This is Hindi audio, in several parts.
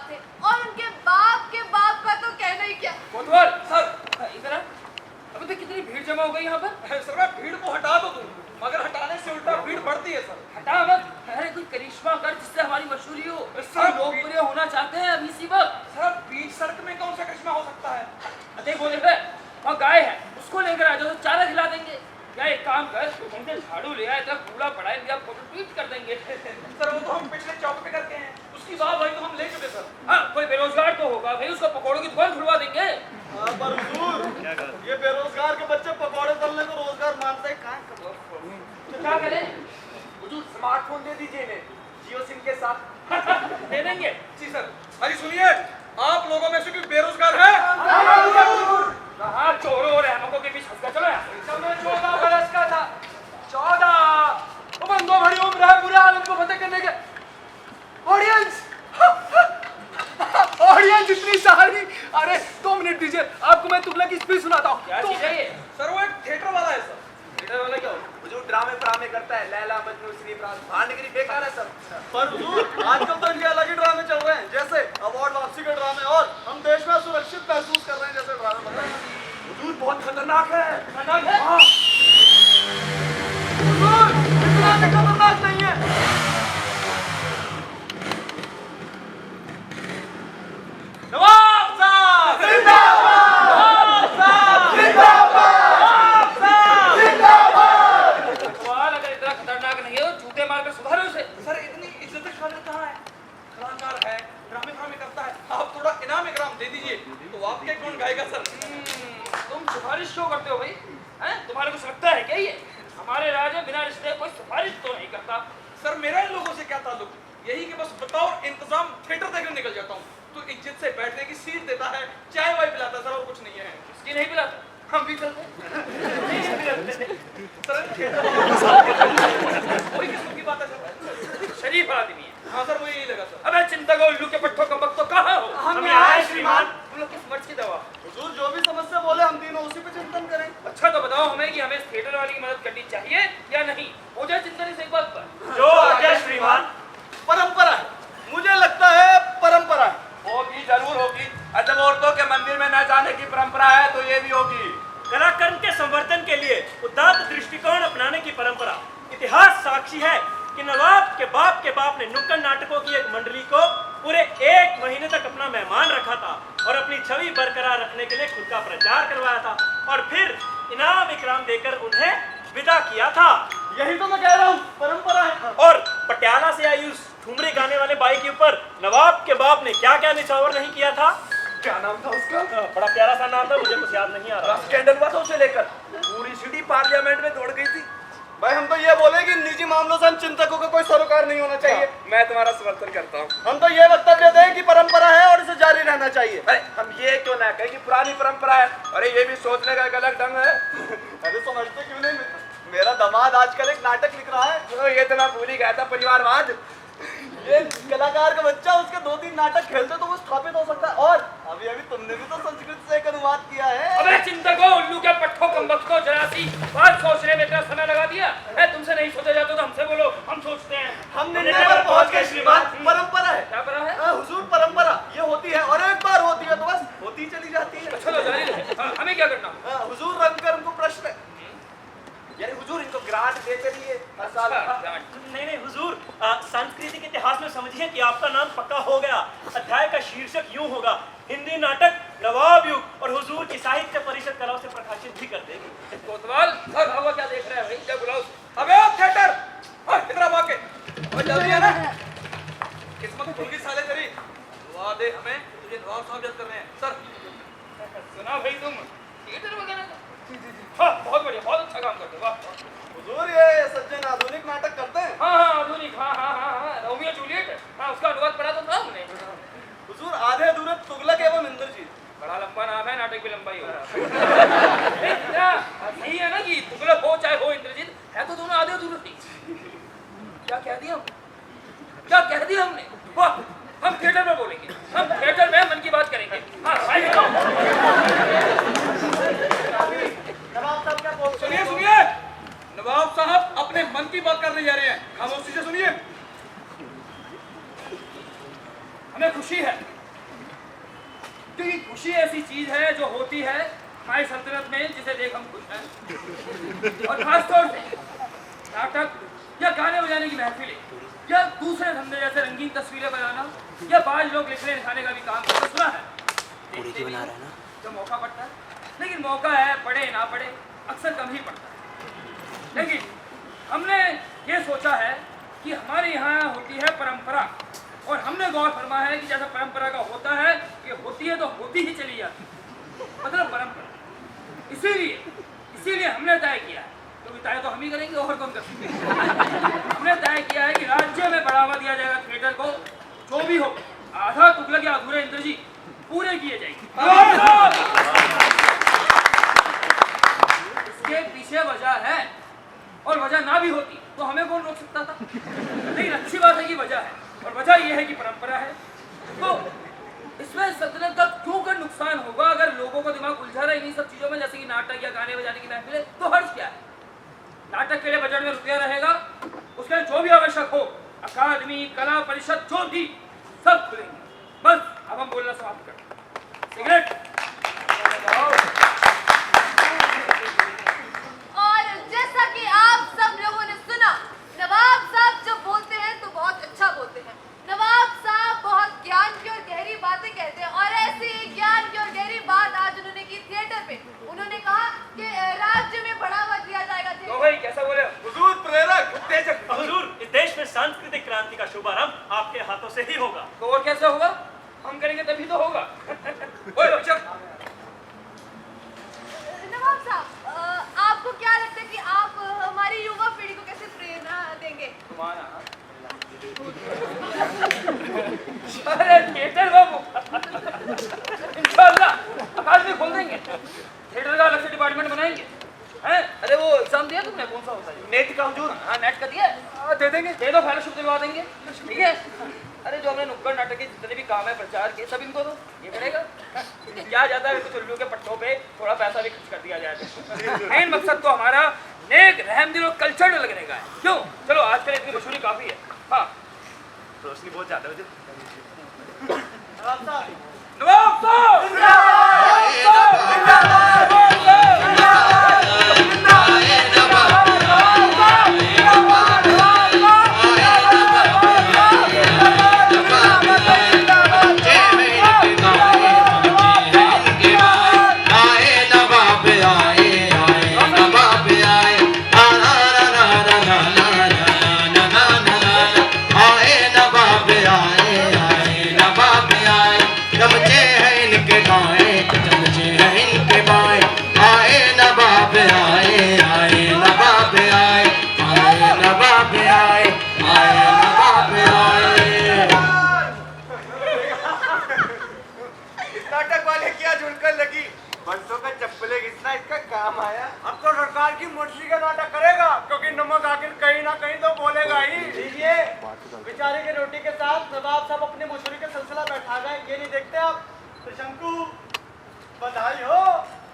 बाप थे और उनके बाप का तो कहना ही क्या। कोतवाल सर इधर आ। अभी तक कितनी भीड़ जमा हो गई यहाँ पर। सर भीड़ को हटा दो तुम, मगर हटाने से उल्टा भीड़ बढ़ती है सर। हटा मत। अरे कोई करिश्मा कर जिससे हमारी मशहूरी हो। सब लोग बुरे होना चाहते हैं अभी इसी वक्त। सर बीच सड़क में कौन सा करिश्मा हो सकता है। देखो देखो वहाँ गाय है, उसको लेकर आ जाओ, चारा खिला देंगे। या एक काम कर, तुमसे झाड़ू ले आए, तब कूड़ा पड़ा है, फोटो ट्वीट कर देंगे। सर वो तो हम पिछले चौक पे करके हैं, उसकी वाह भाई तो हम ले चुके सर। हाँ कोई बेरोजगार तो होगा भाई, उसको पकौड़ों की दुकान खुलवा देंगे। पर हुजूर ये बेरोजगार के बच्चे पकौड़े तलने को रोजगार मानते हैं कहाँ। तो क्या करें? हुजूर स्मार्टफोन दे दीजिए इन्हें जियो सिम के साथ। दे देंगे। जी सर। अरे सुनिए, आप लोगों में से कोई बेरोजगार है? हाँ चोरों और अहमकों के बीच फंस गया। चलो यार। जब मैं 14 बरस का था, 14 बंदो भरी उम्र है बुरे आलम को फतेह करने के। ऑडियंस ऑडियंस इतनी सारी। अरे 2 मिनट दीजिए, आपको मैं तुगलक की स्पीच सुनाता हूँ। क्या चीज़ है ये? सर वो एक थिएटर वाला है सर। थिएटर वाला क्या हो? हुजूर ड्रामे करता है, लैला मजनू श्रीप्रास भांडगिरी बेकार है सर। पर हुजूर आजकल तो इनके अलग ही ड्रामे चल रहे हैं, जैसे अवार्ड वापसी के ड्रामे और हम देश में सुरक्षित महसूस कर रहे हैं जैसे ड्रामे बन रहे हैं। हुजूर बहुत खतरनाक है। खतरनाक है? हाँ। हुजूर इतना भी खतरनाक नहीं है। नवाब साहब जिंदाबाद! नवाब साहब जिंदाबाद! जिंदाबाद! सवाल अगर इतना खतरनाक नहीं है तो जूते मारकर सुधारो उसे। सर इतनी इज्जत खाने कहाँ है। कलाकार है, ड्रामे करता है, आप थोड़ा इनाम इकराम दे दीजिए तो आपके कौन गाएगा सर। तुम सिफारिश क्यों करते हो भाई? हैं? तुम्हारे को लगता है क्या ये हमारे राज में बिना रिश्ते कोई सिफारिश तो नहीं करता? सर मेरा इन लोगों से क्या ताल्लुक, यही कि बस बताओ इंतजाम थिएटर देखकर निकल जाता हूँ तो इज्जत से बैठने की सीट देता है, चाय वाय पिलाता है सर, और कुछ नहीं है। इसकी नहीं पिलाता? हम भी चलते सर थिएटर वही किस्म की बात है सर। शरीफ आदमी है। हाँ सर वो यही लगा सर। अबे चिंता को उल्लू के पट्टों का वक्त तो कहाँ हो? हम यहाँ हैं श्रीमान। तुम लोग किस मर्ज की दवा? हुजूर जो भी समस्या बोले हम तीनों उसी पे चिंतन करें। अच्छा तो बताओ हमें कि हमें इस थिएटर वाली की मदद करनी चाहिए या नहीं? हो जाए चिंतन इस एक बात पर। जो आज्ञा श्रीमान। परंपरा है, मुझे लगता है परंपरा है। होगी जरूर होगी। जब औरतों के मंदिर में न जाने की परंपरा है तो ये भी होगी। कलाकर्म के संवर्धन के लिए उदात्त दृष्टिकोण अपनाने की परंपरा। इतिहास साक्षी है कि नवाब के बाप ने नुक्कड़ नाटकों की एक मंडली को पूरे 1 महीने तक अपना मेहमान रखा था और अपनी छवि बरकरार रखने के लिए खुद का प्रचार करवाया था और फिर इनाम इकराम देकर उन्हें विदा किया था। यही तो मैं कह रहा हूँ, परंपरा है। और पटियाला से आई उस ठुमरी गाने वाले बाई के ऊपर नवाब के बाप ने क्या क्या निछावर नहीं किया था। क्या नाम था उसका? बड़ा प्यारा सा नाम था, मुझे कुछ याद नहीं आ रहा। स्कैंडल हुआ था उसे लेकर, पूरी सिटी पार्लियामेंट में दौड़ गई थी। भाई हम तो ये बोले कि निजी मामलों से हम चिंतकों का कोई सरोकार नहीं होना चाहिए। मैं तुम्हारा समर्थन करता हूँ। हम तो ये वक्तव्य दें कि परंपरा है और इसे जारी रहना चाहिए। अरे हम ये क्यों ना कहें कि पुरानी परंपरा है। अरे ये भी सोचने का एक अलग ढंग है। अरे समझते क्यों नहीं, मेरा दामाद आजकल एक नाटक लिख रहा है। तो ये तो मैं भूल ही गया था, परिवारवाद। ये कलाकार का बच्चा उसके 2-3 नाटक खेलते तो वो स्थापित हो सकता है। और अभी तुमने भी तो संस्कृत से एक अनुवाद किया है। अबे चिंतको उल्लू के पट्टों कमबख्तो जरासी बात सोचने में इतना समय लगा दिया है। तुमसे नहीं सोचा जाता तो हमसे बोलो, हम सोचते हैं। हम निर्णय पर पहुंच गए श्रीमान। परंपरा है। क्या पड़ा है? हुजूर परंपरा ये होती है और एक बार होती है तो बस होती चली जाती है। चलो जारी रहे। हाँ, हमें क्या करना? हुजूर रंगकर उनको प्रश्न यानी हुजूर इनको ग्रांट देते रहिए हर साल। नहीं हुजूर, सांस्कृतिक इतिहास में समझिए कि आपका नाम पक्का हो गया। अध्याय का शीर्षक यूं होगा, हिंदी नाटक नवाब युग, और हुजूर की साहित्य परिषद कला से प्रकाशित भी कर देगी। कोतवाल हवा क्या देख रहे हैं भाई? क्या बुलाओ? अबे ओ थिएटर, इधर आ के और जल्दी है ना। किस्मत खुल गई साले तेरी। दुआ दे हमें, तुझे नवाब साहब याद कर रहे हैं सर। सुना भाई तुम थिएटर वगैरह का? हाँ बहुत बढ़िया, बहुत अच्छा काम करते हो। वाह हुजूर ये सज्जन आधुनिक नाटक करते हैं। हाँ आधुनिक। हाँ रोमियो जूलियट। हाँ उसका अनुवाद पढ़ा तो था हमने। हुजूर आधे अधूरे तुगलक एवं इंद्रजीत। बड़ा लंबा नाम है, नाटक भी लंबा ही होगा। सही है ना कि तुगलक हो चाहे हो इंद्रजीत, है तो दोनों आधे अधूरे थी। क्या कह दिया हमने? वाह हम थिएटर में बोलेंगे, हम थिएटर में मन की बात करेंगे। हाँ भाई नवाब साहब क्या बोल? सुनिए नवाब साहब अपने मन की बात करने जा रहे हैं, खामोशी से सुनिए। हमें खुशी है, क्योंकि खुशी ऐसी चीज है जो होती है हमारी सल्तनत में, जिसे देख हम खुश हैं। और खासतौर से नाटक या गाने बजाने की महफिलें या दूसरे धंधे जैसे रंगीन तस्वीरें बनाना या बाज लोग लिखने लिखाने का भी काम करना सुना है, देखते भी हैं जब मौका पड़ता है। लेकिन मौका है, पड़े ना पड़े, अक्सर कम ही पड़ता है। लेकिन हमने ये सोचा है कि हमारे यहाँ होती है परंपरा, और हमने गौर फरमा है कि जैसा परंपरा का होता है कि होती है तो होती ही चली जाती है, मतलब परंपरा। इसीलिए हमने तय किया है, क्योंकि तय तो हम ही करेंगे और कौन कर सकते हैं। हमने तय किया है कि राज्य में बढ़ावा दिया जाएगा थिएटर को, जो भी हो, आधा तुगलक या अधूरे इंद्रजीत पूरे किए जाएंगे। इसके पीछे वजह है, और वजह ना भी होती तो हमें कौन रोक सकता था। लेकिन अच्छी बात है कि वजह है, और वजह यह है कि परंपरा है। तो इसमें सल्तनत का क्यों कर नुकसान होगा अगर लोगों का दिमाग उलझा रहा है इन्हीं सब चीजों में, जैसे कि नाटक या गाने बजाने की महफिलें, तो हर्ज क्या है। नाटक के लिए बजट में रुपया रहेगा, उसके लिए जो भी आवश्यक हो, अकादमी, कला परिषद, जो भी, सब खुलेंगे। बस अब हम बोलना समाप्त करते हैं। सिगरेट। और जैसा कि आप सब लोगों ने सुना, नवाब साहब जब बोलते हैं तो बहुत अच्छा बोलते हैं। नवाब साहब बहुत ज्ञान की और गहरी बातें कहते हैं, और ऐसी ज्ञान की और गहरी बात आज उन्होंने की थिएटर पे। उन्होंने कहा कि राज्य में बढ़ावा दिया जाएगा। तो भाई कैसा बोले? हुजूर प्रेरक, उत्तेजक। हुजूर, इस देश में सांस्कृतिक क्रांति का शुभारंभ आपके हाथों से ही होगा। तो और कैसे होगा? हम करेंगे तभी तो होगा। नवाब साहब, आपको क्या लगता है कि आप हमारी युवा पीढ़ी को कैसे प्रेरणा देंगे? तुम्हारा अरे थिएटर बाबू, इंशाल्लाह अकादमी खोल देंगे, थिएटर का अलग से डिपार्टमेंट बनाएंगे। हैं? अरे वो एग्जाम दिया तुमने, कौन सा होता है? नेट का हुजूर। हाँ, नेट का दिया। दे देंगे, दे दो, फेलोशिप दिलवा देंगे, ठीक है। अरे जो हमने नुक्कड़ नाटक के जितने भी काम है प्रचार के, सब इनको दो, ये करेगा। क्या जाता है कुछ उल्लू के पट्टों पे थोड़ा पैसा भी खर्च कर दिया जाए। मेन मकसद तो हमारा नेक, रहमदिल और कल्चर लगने का है। क्यों? चलो आजकल इतनी मशहूरी काफी है। हाँ, रोशनी बहुत ज्यादा है हुजूर। नवाब साहब, नवाब साहब, नवाब नाटक वाले क्या झुलकर लगी, बंसों का चप्पले घिसना इसका काम आया। अब तो सरकार की मर्जी का नाटक करेगा, क्योंकि नमक आखिर कहीं ना कहीं तो बोलेगा ही। लीजिए, बेचारे के रोटी के साथ नवाब साहब अपने मशहूरी का सिलसिला बैठा गए। ये नहीं देखते आप? त्रिशंकु, बधाई हो,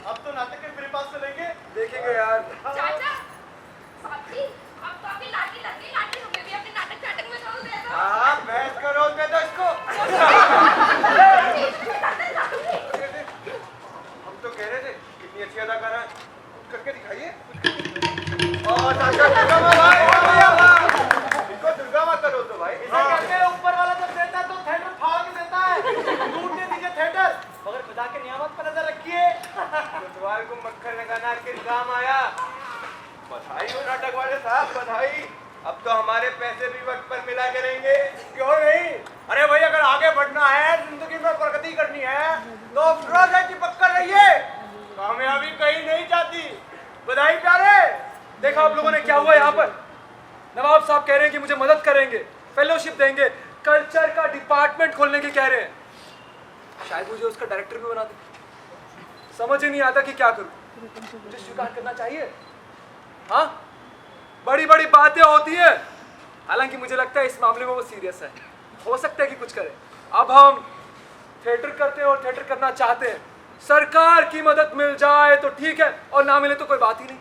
अब तो नाटक के फ्री पास चलेंगे। देखेंगे यार। चाचा, साथी, आप तो अभी लाठी लगी, लाठी हमें भी अपने नाटक में रोल दे दो। हाँ, बहस करो दे दो इसको। हम तो कह रहे थे कितनी अच्छी अदाकार है, करके दिखाइए। और चाचा दुर्गा माँ भाई, इनको दुर्गा माँ करो तो भाई। इसे कहते हैं ऊपर वाला जब देता है तो थिएटर फाड़ के देता है। टूटने दीजिए थिएटर, मगर खुदा के नियामत पर नजर रखिए। कोतवाल को मक्खन लगाना आखिर काम आया। बधाई हो नाटक वाले साहब, बधाई। अब तो हमारे पैसे भी वक्त पर मिला करेंगे। क्यों नहीं? अरे भाई, अगर आगे बढ़ना है, जिंदगी में प्रगति करनी है, तो अफरोज है कि पक्का रहिए, कामयाबी कहीं नहीं जाती। बधाई प्यारे। देखा आप लोगों ने क्या हुआ यहाँ पर? नवाब साहब कह रहे हैं कि मुझे मदद करेंगे, फेलोशिप देंगे, कल्चर का डिपार्टमेंट खोलने की कह रहे हैं। शायद मुझे उसका डायरेक्टर भी बना दे। समझ ही नहीं आता कि क्या करूं। मुझे स्वीकार करना चाहिए। हाँ, बड़ी बड़ी बातें होती है, हालांकि मुझे लगता है इस मामले में वो सीरियस है। हो सकता है कि कुछ करे। अब हम थिएटर करते हैं और थिएटर करना चाहते हैं। सरकार की मदद मिल जाए तो ठीक है, और ना मिले तो कोई बात ही नहीं,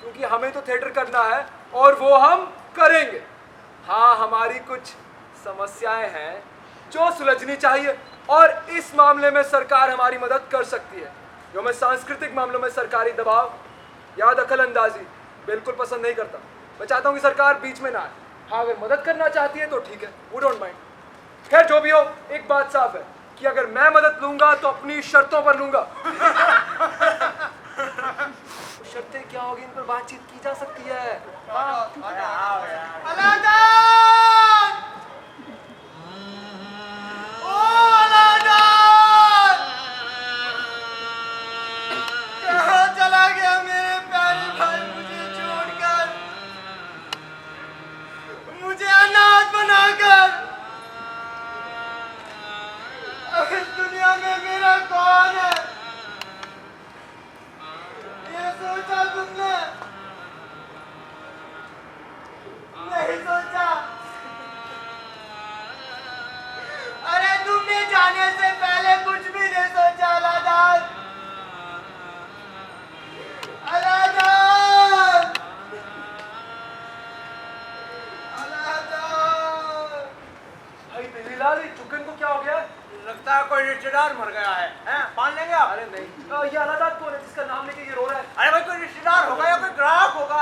क्योंकि हमें तो थिएटर करना है और वो हम करेंगे। हाँ, हमारी कुछ समस्याएं हैं जो सुलझनी चाहिए, और इस मामले में सरकार हमारी मदद कर सकती है। जो मैं सांस्कृतिक मामलों में सरकारी दबाव या दखल अंदाजी बिल्कुल पसंद नहीं करता। मैं चाहता हूँ कि सरकार बीच में ना आए। हाँ, अगर मदद करना चाहती है तो ठीक है, वी डोंट माइंड। खैर जो भी हो, एक बात साफ है कि अगर मैं मदद लूंगा तो अपनी शर्तों पर लूंगा। शर्तें क्या होगी, इन पर बातचीत की जा सकती है। अलादीन! ओ अलादीन! कहाँ चला गया मेरे प्यारे भाई मुझे छोड़कर, मुझे अनाथ बनाकर? अब इस दुनिया में मेरा कौन है? ये सोचा तुमने? नहीं सोचा? अरे तुमने जाने से पहले कुछ भी नहीं सोचा अलादीन। अलादीन! अलादीन! भाई बेबीलाल, ये चुकन को क्या हो गया? लगता है कोई रिश्तेदार मर गया है, हैं? पान लेंगे आप? अरे नहीं, ये अलादीन कौन है जिसका नाम लेके ये रो रहा है? अरे भाई कोई रिश्तेदार होगा या कोई ग्राहक होगा।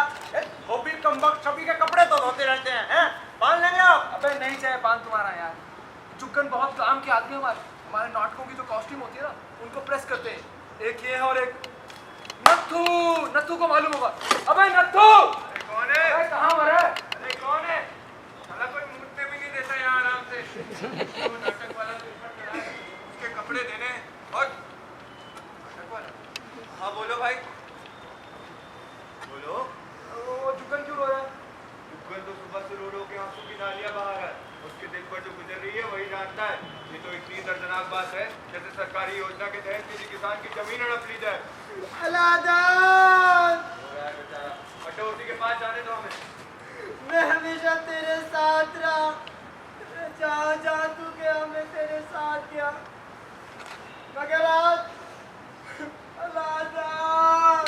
धोबी कमबख्त सभी के कपड़े तो धोते रहते हैं। पान लेंगे आप? अबे नहीं चाहिए पान तुम्हारा यार। चुकन बहुत काम के आदमी हमारे नाटकों की जो कॉस्ट्यूम होती है ना, उनको प्रेस करते हैं। एक ये है और एक नत्थू। नत्थू को मालूम होगा। अबे नत्थू! कौन है? अरे कहाँ मरा है? अरे कौन है? साला कोई मुझसे भी नहीं देता यहाँ आराम से। वो नाटक वाला तो ऊपर चढ़ा है, उसके कपड़े देने हैं। और नाटक वाला? हाँ बोलो भाई, बोलो। वो चुकन क्यों रो रहा है? चुकन तो सुबह से रो रो के आंसू की नालियाँ बहा रहा है। उसके दिल पर जो गुजर रही है वही जानता है। ये तो इतनी दर्दनाक बात है जैसे सरकारी योजना के तहत किसी किसान की जमीन हड़प ली जाए। अलादीन! हो रहा है बेचारा। हटो, उसी के पास जाने दो हमें। मैं हमेशा तेरे साथ रहा, जहाँ जहाँ तू गया मैं तेरे साथ गया, मगर आज अलादीन!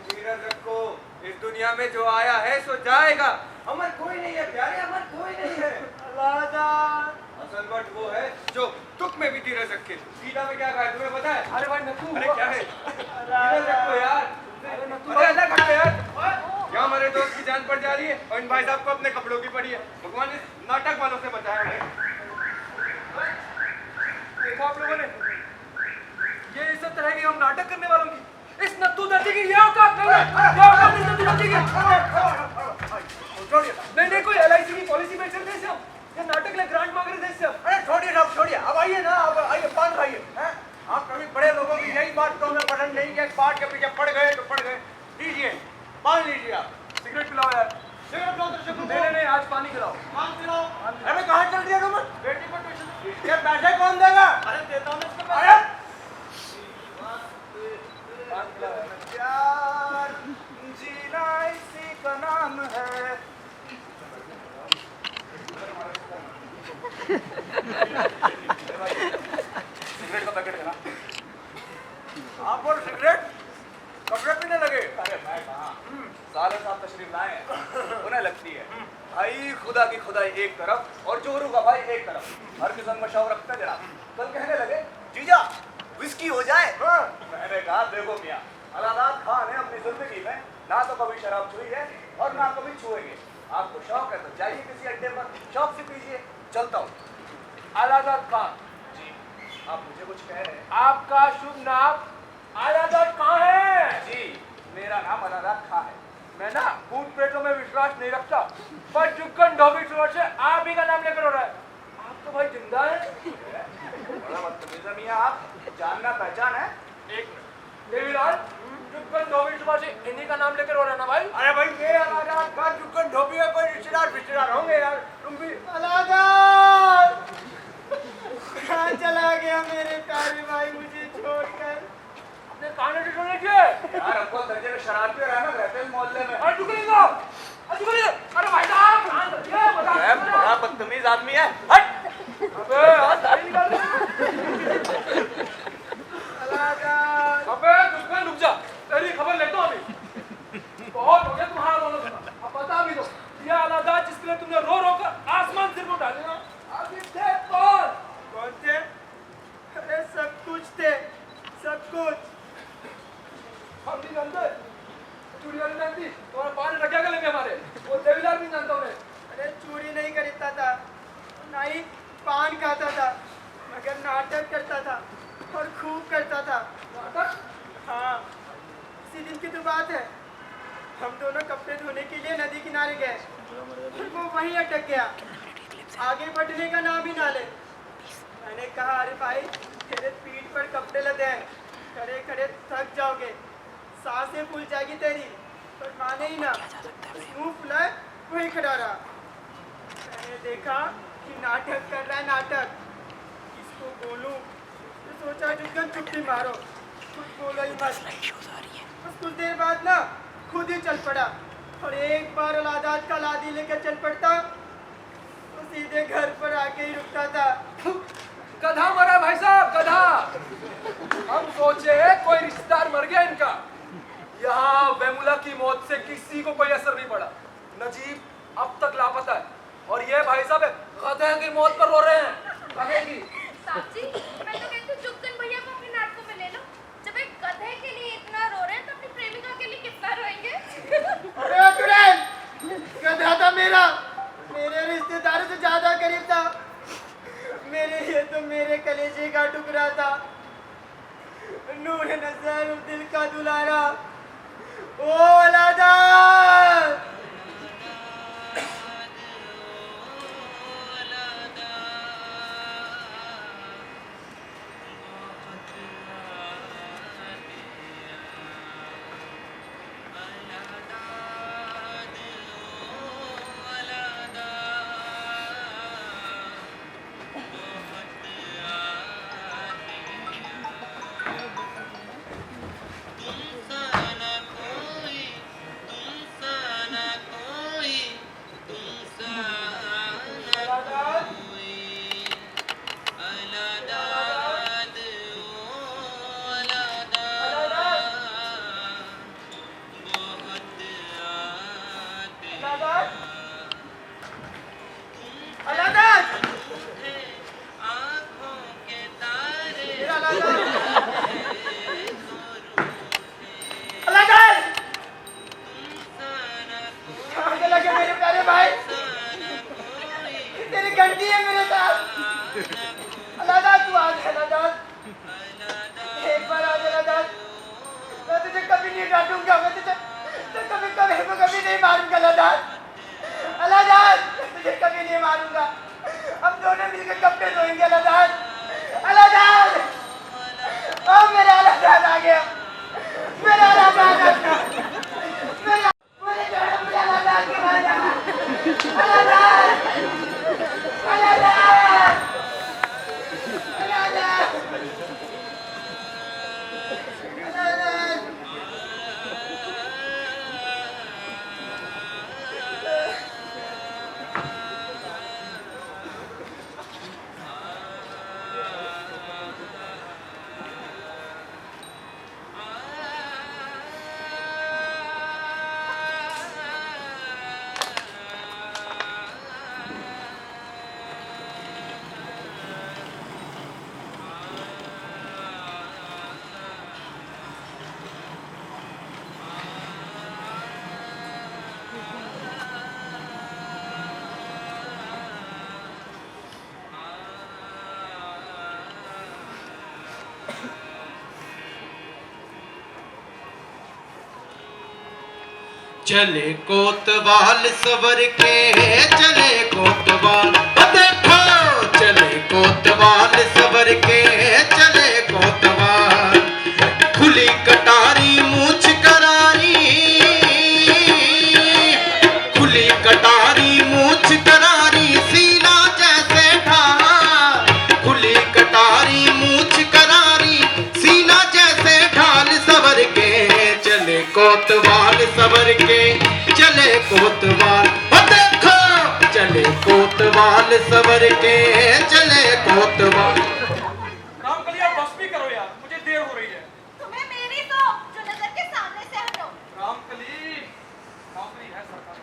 धीरज रखो, इस दुनिया में जो आया है सो जाएगा। अमर कोई नहीं है प्यारे, अमर कोई नहीं है। अलादीन! असल बात वो है जो दुख में भी धीरज रखे। गीता में क्या कहा है तुम्हें पता है? अरे भाई नत्थू! अरे क्या है? धीरज रखो यार। अरे नत्थू! अरे अलग हटो यार। क्या हमारे दोस्त की जान पड़ जा रही है और इन भाई साहब को अपने कपड़ों की पड़ी है। भगवान इस नाटक वालों से बचाया हमें। देखा आप लोगों ने, ये इज्जत रहेगी हम नाटक करने वालों की। इस नत्थू दर्जी की ये औकात नहीं है। ये औकात इस नत्थू दर्जी की। नहीं नहीं, कोई LIC की पॉलिसी बेच रहे थे इससे हम। ये नाटक ले ग्रांट मांग रहे थे इससे हम। अरे छोड़िए साहब छोड़िए, अब आइए ना, अब आइए पान खाइए। हैं? आप कभी बड़े लोगों की यही बात तो हमें पसंद नहीं कि एक बात के पीछे पड़ गए तो पड़ गए। लीजिए पान लीजिए आप। सिगरेट पिलाओ यार। सिगरेट पिलाओ तो सिगरेट नहीं नहीं नहीं, आज पानी खिलाओ। पान पिलाओ। अरे कहाँ चल दिया तुम? बेटी को ट्यूशन। ये पैसे कौन देगा? अरे देता हूँ इसके पैसे। अरे प्यार जीना इसी का नाम है। सिगरेट का पैकेट देना। आप और सिगरेट कपड़े पीने लगे? अरे मैं कहाँ, साले साहब तशरीफ लाए हैं, उन्हें लगती है। भाई खुदा की खुदाई एक तरफ और जोरू का भाई एक तरफ, हर किस्म का शौक रखते हैं जनाब। कल कहने लगे जीजा विस्की हो जाए। मैंने कहा देखो मियाँ, अलादीन खान ने अपनी जिंदगी में ना तो कभी शराब छुई है और ना कभी छुएंगे। आपको शौक है तो जाइए किसी अड्डे पर, शौक से पीजिए। चलता हूँ। अलादीन खान जी आप मुझे कुछ कह रहे हैं? आपका शुभ नाम अलादीन खान है? जी मेरा नाम अलादीन खान है। मैं ना भूत प्रेतों में विश्वास नहीं रखता, पर चुकन धोबी चोर से आप ही का नाम लेकर हो रहा है। आप तो भाई जिंदा है। बड़ा बदतमीज है मियाँ आप, जानना पहचान है। एक मिनट देवीलाल, चुकन धोबी चोर से इन्हीं का नाम लेकर हो रहा है ना भाई? अरे भाई ये अलादीन का चुकन धोबी है, कोई रिश्तेदार होंगे यार। तुम भी अलादीन! कहाँ चला गया मेरे प्यारे भाई मुझे छोड़कर? अपने कानों से सुन लीजिए। यार हमको दर्जे में शरारती रहना रहते हैं मोहल्ले में। अरे चुकलिंगो, अरे चुकलिंगो, अरे भाई साहब कान धरिए, बता। बड़ा बदतमीज आदमी है। हट! अबे हाथ नहीं निकाल रहे। अलादीन! अबे चुकन रुक जा, तेरी खबर लेता हूँ अभी। बहुत हो गया तुम्हारा दोनों का। अब बता भी दो, ये अलादीन जिसके लिए तुमने रो रो कर आसमान सिर को डालेगा, अब ये पान खाता था, मगर नाटक करता था और खूब करता था। हाँ, इसी दिन की तो बात है। हम दोनों कपड़े धोने के लिए नदी किनारे गए और वो वहीं अटक गया, आगे बढ़ने का नाम ही ना ले। मैंने कहा, अरे भाई तेरे पीठ पर कपड़े लदे हैं, खड़े खड़े थक जाओगे, सांसें फूल जाएगी तेरी। पर माने ही ना, मुंह फुलाए वही खड़ा रहा। मैंने देखा कि नाटक कर रहा है, नाटक। किसको बोलूं तो सोचा जुगन चुप्पी मारो, कुछ बोलो ही मत। बस कुछ देर बाद ना खुद ही चल पड़ा, और एक बार अलादात का लादी लेकर चल पड़ता तो सीधे घर पर आके ही रुकता था। गधा मरा भाई साहब, गधा। हम सोचे कोई रिश्तेदार मर गया इनका। यहाँ वेमुला की मौत से किसी को कोई असर नहीं पड़ा। नजीब अब तक लापता है, और ये भाई साहब गधे की मौत पर रो रहे हैं। गधे की। साहब जी, मैं तो कहती हूँ चुगन भैया को अपने नाटकों में ले लो। जब एक गधे के लिए इतना रो रहे हैं तो अपनी प्रेमिका के लिए कितना रोएंगे? अरे तुरंत, गधा था मेरा, मेरे रिश्तेदारों से ज्यादा करीब था। मेरे लिए तो मेरे कलेजे का टुकड़ा था, नूर नजर, दिल का दुलारा। ओ अलादात, चले कोतवाल सवर के, चले कोतवाल, देखो चले कोतवाल सवर के, चले कोतवाल। खुली कटारी मूछ करारी, खुली कटारी मूछ करारी, सीना जैसे ढाल। खुली कटारी मूछ करारी, सीना जैसे ढाल सवर के, चले कोतवाल सवर के, चले कोतवाल। देखो चले कोतवाल सवर के, चले कोतवाल। रामकली आप बस भी करो यार, मुझे देर हो रही है। तुम्हें मेरी तो जो नजर के सामने से हटो। रामकली, नौकरी है सरकार।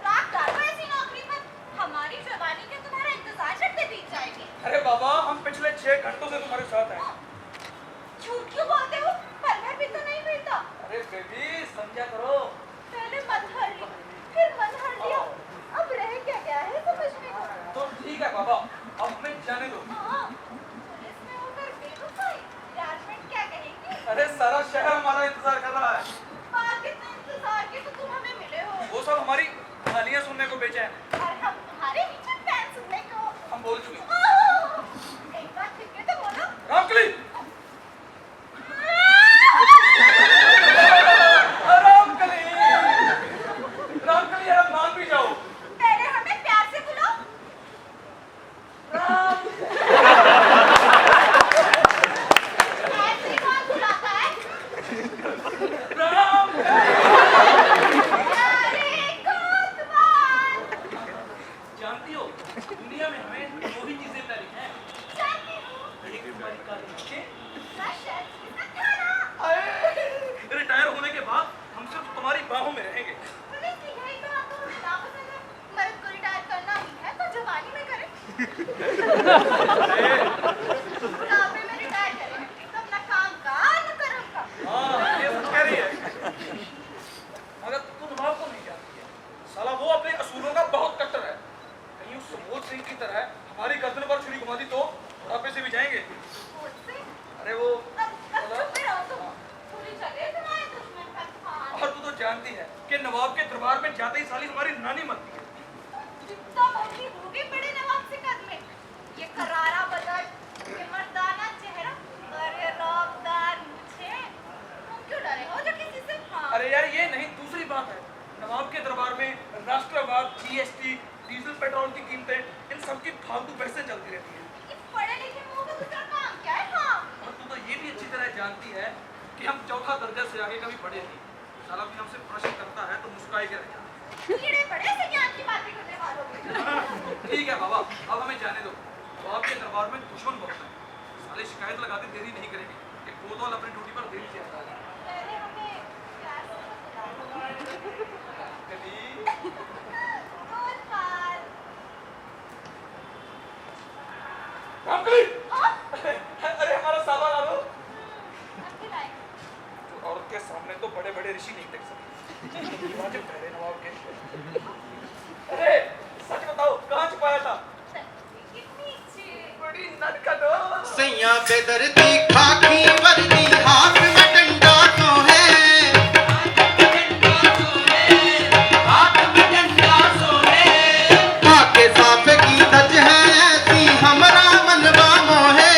रात डालो ऐसी नौकरी पर, हमारी जवानी के तुम्हारा इंतजार करते बीत जाएगी। अरे बाबा, हम पिछले 6 घंटों से तुम्हारे साथ हैं। झूठ क्यों बोलते हो? पल भर भी तो नहीं बीता। अरे बेबी समझा करो। पहले मन हर ली, फिर मन हर लिया, अब रह क्या गया है समझने को। तो ठीक है बाबा, अब मैं सारा शहर हमारा इंतजार कर रहा है। बात कितने इंतजार की तो तुम हमें मिले हो। वो सब हमारी कहानियां सुनने को बेचे हैं। और हम तुम्हारे नीचे फैन सुनने को। हम बोल चुके हैं। एक बार फिर के तो बोलो। रामकली रामकली रामकली यार मान भी जाओ। पहले हमें प्यार से बुलो। ऐसे कौन बुलाता है? राम अरे कोतवाल। जानती हो दुनिया में हमें दो ही चीजें प्यारी हैं, जानती हूँ। एक तुम्हारी काली आंखें, ना शर्ट, ना खाना। रिटायर होने के बाद हम सिर्फ तुम्हारी बाहों में रहेंगे। पुलिस की यही तो आपको नापसंद है। मर्द को रिटायर करना ही है तो जवानी में करें। बुढ़ापे में रिटायर करें तो अपना काम का न कर्म का। हाँ ये सच कह रही है। मगर तू नवाब को नहीं जानती है। साला वो अपने असूलों का बहुत कट्टर है। कहीं उस सुबोध सिंह की तरह हमारी गर्दन पर छुरी घुमा दी तो बुढ़ापे से भी जाएंगे। मुझसे अरे वो अब चुप ही रहो तुम। पूरी चले तुम्हारे दुश्मन का खान। और तू तो जानती है कि नवाब के दरबार में जाते ही साली हमारी नानी मरती है। जितना मोटी होगी बड़े नवाब से कद में। ये करारा बदन, ये मर्दाना चेहरा और ये रौबदार मूछें। तुम क्यों डरे हो जो किसी से? हाँ। अरे यार ये नहीं, दूसरी बात है नवाब के दरबार में राष्ट्रवाद, जीएसटी, डीजल पेट्रोल की कीमतें, इन सब की फालतू बहसें चलती रहती हैं। ये पढ़े लिखे मुंह का दूसरा काम क्या है? हाँ। और तू तो ये भी अच्छी तरह जानती है कि हम चौथा दर्जा से आगे कभी पढ़े नहीं। साला भी हमसे प्रश्न करता है तो मुस्कुराए के रह जाते कीड़े पड़े से ज्ञान की बातें करने वालों में। हैं। ठीक है बाबा, अब हमें जाने दो। नवाब के दरबार में दुश्मन बहुत है। साले शिकायत लगाते देरी नहीं करेंगे कि कोतवाल अपनी ड्यूटी पर देरी से आता है। पहले हमें प्यार से बुलाओ। कोतवाल। रामकली! हाँ? अरे हमारा सामान आ दो। अच्छी लाइन। औरत के सामने तो बड़े बड़े ऋषि नहीं देख सकते। वाजिब ठहरे नवाब के। अरे सच बताओ कहाँ छुपाया था? कितनी अच्छी। बड़ी नटखट हो। सैया बेदर्दी खाकी वर्दी हाथ में डंडा तो है, हाथ में डंडा तो है, खाके साफ की धज है ऐसी हमरा मनवा मोहे,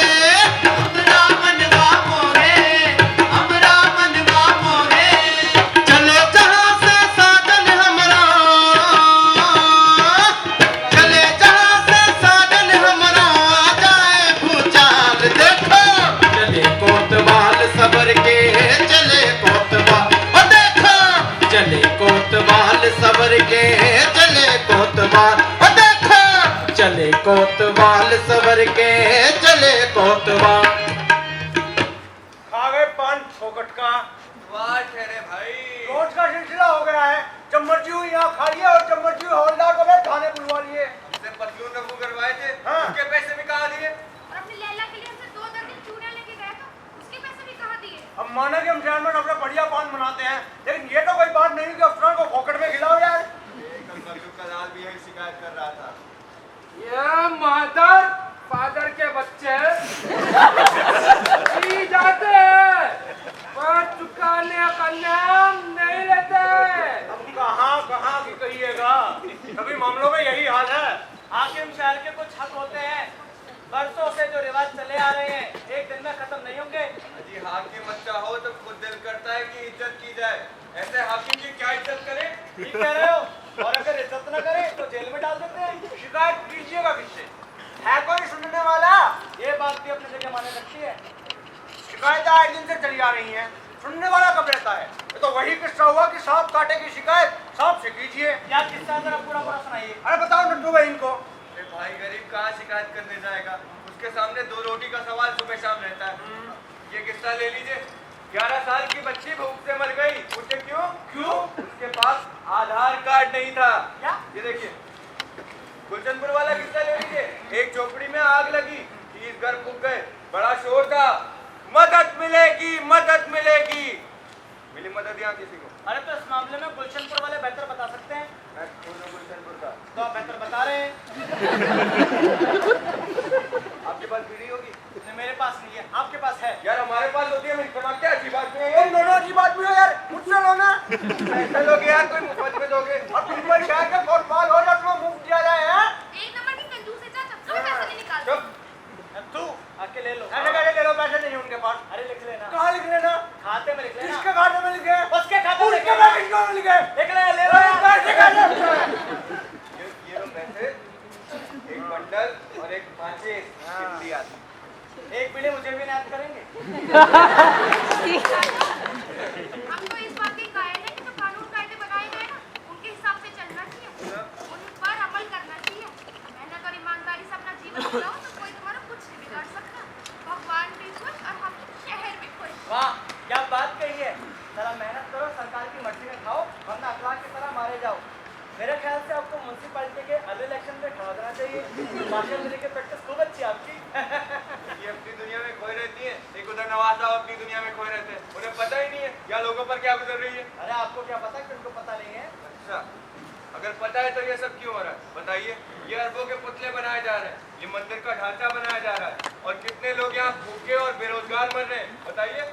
हमरा मनवा मोहे, हमरा मनवा मोहे, चलो जहाँ से साजन हमरा, चले जहाँ से साजन हमरा आ जाए भूचाल देखो, चले कोतवाल सबर के, चले कोतवाल ओ देखो, चले कोतवाल सबर के, चले कोतवाल ओ देखो, चले कोतवाल सबर के, चले कोतवाल। खा गए पान फोकट का। वाह ठहरे भाई। रोज का सिलसिला हो गया है। जब मर्जी हुई यहाँ खा लिया और जब मर्जी हुई हवलदार को बैठ खाने बुलवा लिए। हमसे पतलून रफू करवाए थे। हाँ। उसके पैसे भी कहाँ दिए? और अपनी लैला के लिए हमसे 2 दर्जन चूड़ियां लेके गया था। उसके पैसे भी कहाँ दिए? अब माना कि हम चेयरमैन अपना बढ़िया पान बनाते हैं, लेकिन ये तो कोई बात नहीं कि अफसरान को फोकट में खिलाओ यार। कल भी यही शिकायत कर रहा था। ये मदर फादर के बच्चे पी जाते हैं पर चुकाने का नाम नहीं लेते। अब कहाँ की कहिएगा, सभी मामलों में यही हाल है। हाकिम शहर के कुछ हक होते हैं, बरसों से जो रिवाज चले आ रहे हैं, एक दिन में खत्म नहीं होंगे। जी हाकिम अच्छा हो तो खुद दिल करता है कि इज्जत की जाए। ऐसे हाकिम की क्या इज्जत करे? ठीक कह रहे हो। और अगर इज्जत न करे तो जेल में डाल देते हैं। शिकायत कीजिएगा किससे? है कोई सुनने वाला? ये बात भी अपने जगह माने रखती है। शिकायत आए दिन से चली आ रही हैं, सुनने वाला कब रहता है? ये तो वही किस्सा हुआ कि सांप काटे की शिकायत सांप से कीजिए। क्या किस्सा जरा पूरा सुनाइए। अरे बताओ नट्टू भाई इनको। अरे भाई गरीब कहाँ शिकायत करने जाएगा? उसके सामने 2 रोटी का सवाल सुबह शाम रहता है। ये किस्सा ले लीजिए। 11 साल की बच्ची भूख से मर गई। पूछे क्यों? उसके पास आधार कार्ड नहीं था। क्या? ये देखिए गुलचंदपुर वाला किस्सा ले लीजिए। एक झोपड़ी में आग लगी, 30 घर फूक गए, बड़ा शोर था, मदद मिलेगी मदद मिलेगी। मिली मदद यहाँ किसी को? अरे तो इस मामले में गुलशनपुर वाले बेहतर बता सकते हैं। मैं खुद हूँ गुलशनपुर का। तो आप बेहतर बता रहे हैं। आपके पास बीड़ी होगी? नहीं, मेरे पास नहीं है, आपके पास है। यार हमारे पास होती है, मेरी क्या अच्छी बात है। ले लो। ऐसे कैसे ले लो, पैसे नहीं उनके पास। अरे लिख लेना। कहाँ लिख लेना? खाते में लिख लेना। किसके खाते में लिखे? उसके खाते में उसके बैंक अकाउंट में लिखे। लिख ले, ले लो यार। पैसे कैसे? ये लो पैसे, एक बंडल और एक माचिस कितनी आती? एक बीड़ी मुझे भी नाद करेंगे। हम तो इस बात के कायल हैं कि जो कानून कायदे बनाए गए ना, उनके हिसाब से चलना चाहिए, उन पर अमल करना चाहिए। मेहनत और ईमानदारी से अपना जीवन चलाओ तो कोई तुम्हारा कुछ नहीं बिगाड़ सकता। भगवान भी खुश और हम शहर भी खुश। वाह, क्या बात कही है। जरा मेहनत करो, सरकार की मर्जी में खाओ, वरना अखलाक की तरह मारे जाओ। मेरे ख्याल से आपको म्युनिसिपैलिटी के अगले इलेक्शन में खड़ा देना चाहिए। माशाल्लाह की प्रैक्टिस खूब अच्छी है आपकी। ये अपनी दुनिया में खोए रहती है, एक उधर नवाज साहब अपनी दुनिया में खोए रहते हैं। उन्हें पता ही नहीं है या लोगों पर क्या गुजर रही है। अरे आपको क्या पता कि उनको पता नहीं है? अच्छा, अगर पता है तो ये सब क्यों हो रहा है बताइए। ये अरबों के पुतले बनाए जा रहे हैं, ये मंदिर का ढांचा बनाया जा रहा है, और कितने लोग यहाँ भूखे और बेरोजगार मर रहे हैं बताइए।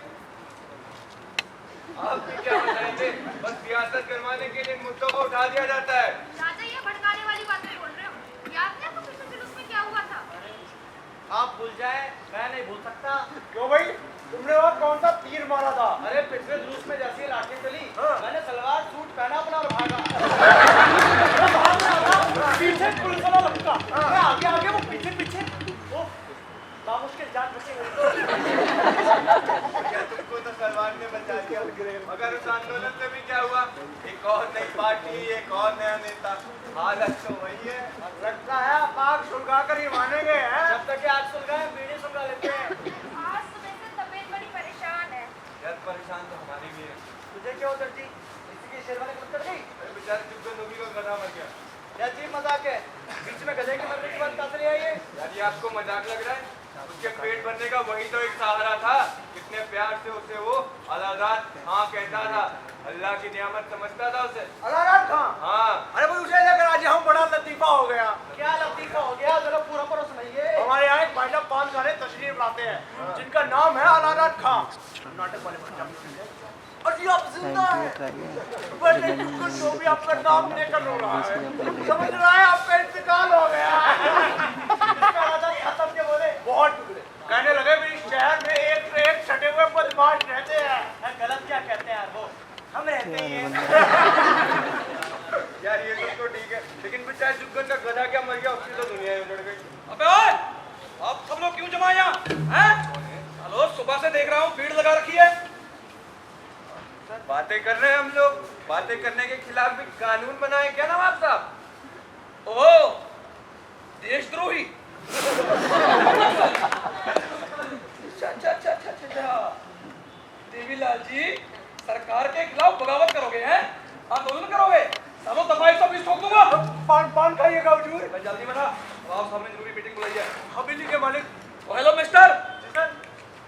आप भी क्या बताएंगे? बस सियासत करवाने के लिए इन मुद्दों को उठा दिया जाता है। राजा ये भड़काने वाली बातें बोल रहे हो। याद है आपको पिछले जुलूस में क्या हुआ था? आप भूल जाए, मैं नहीं भूल सकता। क्यों भाई, तुमने वहाँ कौन सा तीर मारा था? अरे पिछले जुलूस में जैसी लाठी चली, मैंने सलवार सूट पहना अपना और भागा। पीछे पुलिस वाला लपका, मैं आगे आगे, वो पीछे पीछे। ओह, बामुश्किल जान बची मेरी तो। क्या तुमको तो सलवार ने बचा दिया। मगर उस आंदोलन से भी क्या हुआ? एक और नई पार्टी, एक और नया नेता। हालत तो वही है। लगता है आप आग सुलगा कर ही मानेंगे हैं। जब तक कि आग सुलगाए, बीड़ी सुलगा लेते हैं। आज सुबह से तबीयत बड़ी परेशान है। यार परेशान तो हमारी भी है। तुझे क्या हो दर्जी? किसी की शेरवानी खुद कर गई? अरे बेचारे चुपकर नबी का गधा मर गया। क्या अजीब मजाक है? बीच में गधे के मरने की बात कहाँ से ले आई है? यार ये आपको मजाक लग रहा है? उसके पेट भरने का वही तो एक सहारा था। कितने प्यार से उसे वो अलारात हाँ कहता था, अल्लाह की नियामत समझता था उसे। अलारात खां। हाँ, अरे भाई उसे लेकर आज हम बड़ा लतीफा हो गया। क्या लतीफा हो गया? जरा पूरा पूरा सुनाइए। हमारे यहाँ एक भाई साहब 5 गाने तशरीफ लाते हैं जिनका नाम है अलारात खां। नाटक वाले बच्चा और ये आप जिंदा है, वरना तुमको जो भी आपका नाम लेकर रो रहा है, समझ रहा है आपका इंतकाल हो गया। इसका आदत खत्म के बोले बहुत टुकड़े कहने लगे भी इस शहर में एक से एक छठे हुए बदमाश रहते हैं। गलत क्या कहते हैं यार, वो हम रहते ही हैं। यार ये सब तो ठीक है, लेकिन बेचारे जुग्गन का गधा क्या मर गया, उसकी तो दुनिया ही उजड़ गई। अबे ओए, आप सब लोग क्यों जमा यहाँ? हैं? हेलो, सुबह से देख रहा हूँ भीड़ लगा रखी है। बातें कर रहे हैं हम लोग, बातें करने के खिलाफ भी कानून बनाए क्या नवाब साहब? ओह, देशद्रोही। अच्छा। देवीलाल जी, सरकार के खिलाफ बगावत करोगे हैं? आंदोलन करोगे? चलो दफाई सब इस ठोक दूंगा। पान खाइएगा हुजूर। मैं जल्दी बता, नवाब साहब ने जरूरी मीटिंग बुलाई है। हवेली के मालिक। ओ हेलो मिस्टर, सर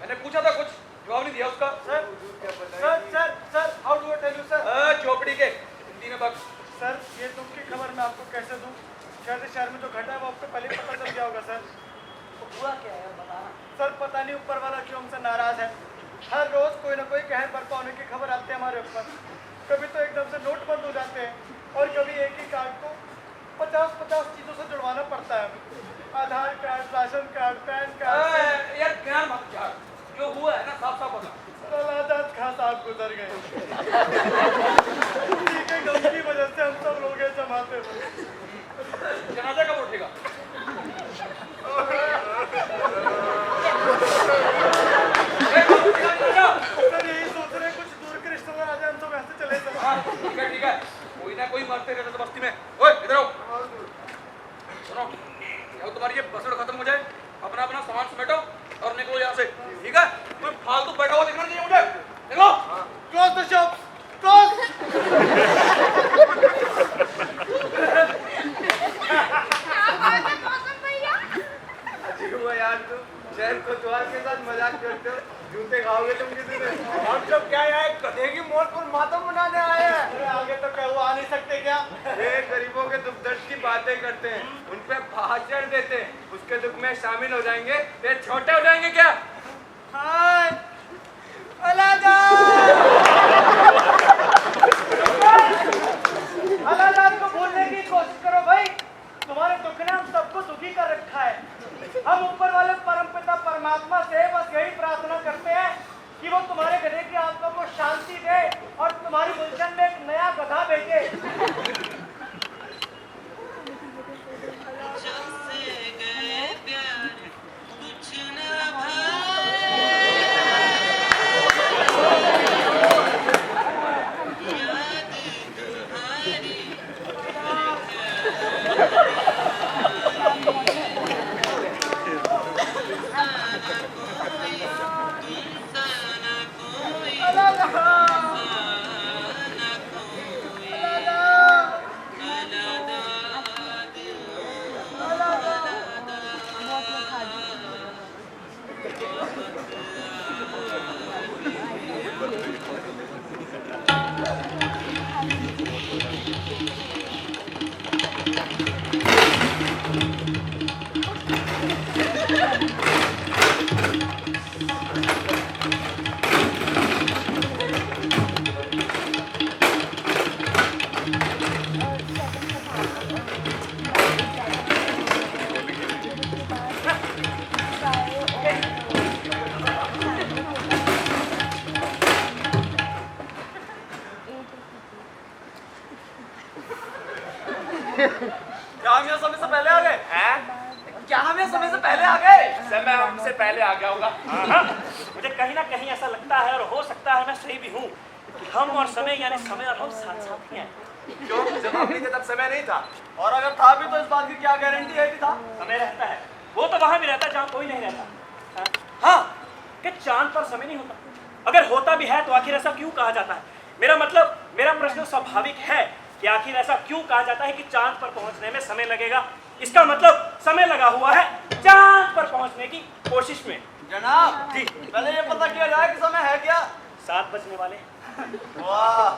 मैंने पूछा था कुछ जवाब नहीं दिया उसका। Sir how do I tell you sir? चौपड़ी के हिंदी में बक। सर ये दुख की खबर मैं आपको कैसे दूं? शहर में जो घटा है वो आपको पहले पता चल गया होगा सर। तो हुआ क्या है बताना। सर पता नहीं ऊपर वाला क्यों हमसे नाराज है। हर रोज कोई ना कोई कहर बरपा होने की खबर आती है हमारे ऊपर। कभी तो एकदम से नोट बंद हो जाते हैं और कभी एक ही कार्ड को 50 चीजों से जुड़वाना पड़ता है। Aadhaar card, ration card, PAN card. यार ज्ञान मत यार, जो हुआ है ना साफ साफ बता। अलारात खां साहब गुजर गए। उन्हीं के गम की वजह से हम सब लोग हैं जमाते में। जनाजा कब उठेगा? सर यही सोच रहे कुछ दूर के रिश्तेदार आ जाए, हम सब ऐसे चले जाए। हाँ, ठीक है, कोई ना कोई मरते रहते तो बस्ती में। ओए इधर आओ, सुनो, क्या तुम्हारी ये बसड़ खत्म हो जाए, अपना अपना सामान समेटो और निकलो यहाँ से, ठीक है? कोई फालतू बैठा हुआ दिखना नहीं चाहिए मुझे, निकलो। Close the shop, close. क्या बात है मौसम भैया? अजीब हुआ यार तुम, शहर कोतवाल के साथ मजाक करते हो, जूते खाओगे तुम किसी दिन। हम सब क्या यहाँ एक गधे की मौत पर मातम मनाने आए हैं। अरे आगे तो क्या हुआ, आ नहीं सकते क्या? ये गरीबों के दुख दर्द की बातें करते हैं, उन पे भाषण देते हैं, उसके दुख में शामिल हो जाएंगे तो ये छोटे हो जाएंगे क्या? हाय अलारात को भूलने की कोशिश करो भाई। तुम्हारे दुख ने हम सबको दुखी कर रखा है। हम ऊपर वाले परमपिता परमात्मा से बस यही प्रार्थना करते हैं कि वो तुम्हारे गधे की आत्मा को शांति दे और तुम्हारी गुलशन में एक नया गधा भेजे। क्या हम यहाँ समय से पहले आ गए हैं? क्या हम यहाँ समय से पहले आ गए? समय हमसे पहले आ गया होगा। हाँ, मुझे कहीं ना कहीं ऐसा लगता है और हो सकता है मैं सही भी हूँ कि हम और समय यानी समय और हम साथ साथ ही हैं। क्यों? जब हम नहीं थे तब समय नहीं था, और अगर था भी तो इस बात की क्या गारंटी है कि था? समय रहता है, वो तो वहां भी रहता है जहाँ कोई नहीं रहता। हाँ, कि चांद पर समय नहीं होता। अगर होता भी है तो आखिर ऐसा क्यों कहा जाता है? मेरा प्रश्न स्वाभाविक है कि आखिर ऐसा क्यों कहा जाता है कि चांद पर पहुंचने में समय लगेगा? इसका मतलब समय लगा हुआ है चांद पर पहुंचने की कोशिश में। जनाब जी, पहले ये पता किया जाए कि समय है क्या? 7 बजने वाले। वाह,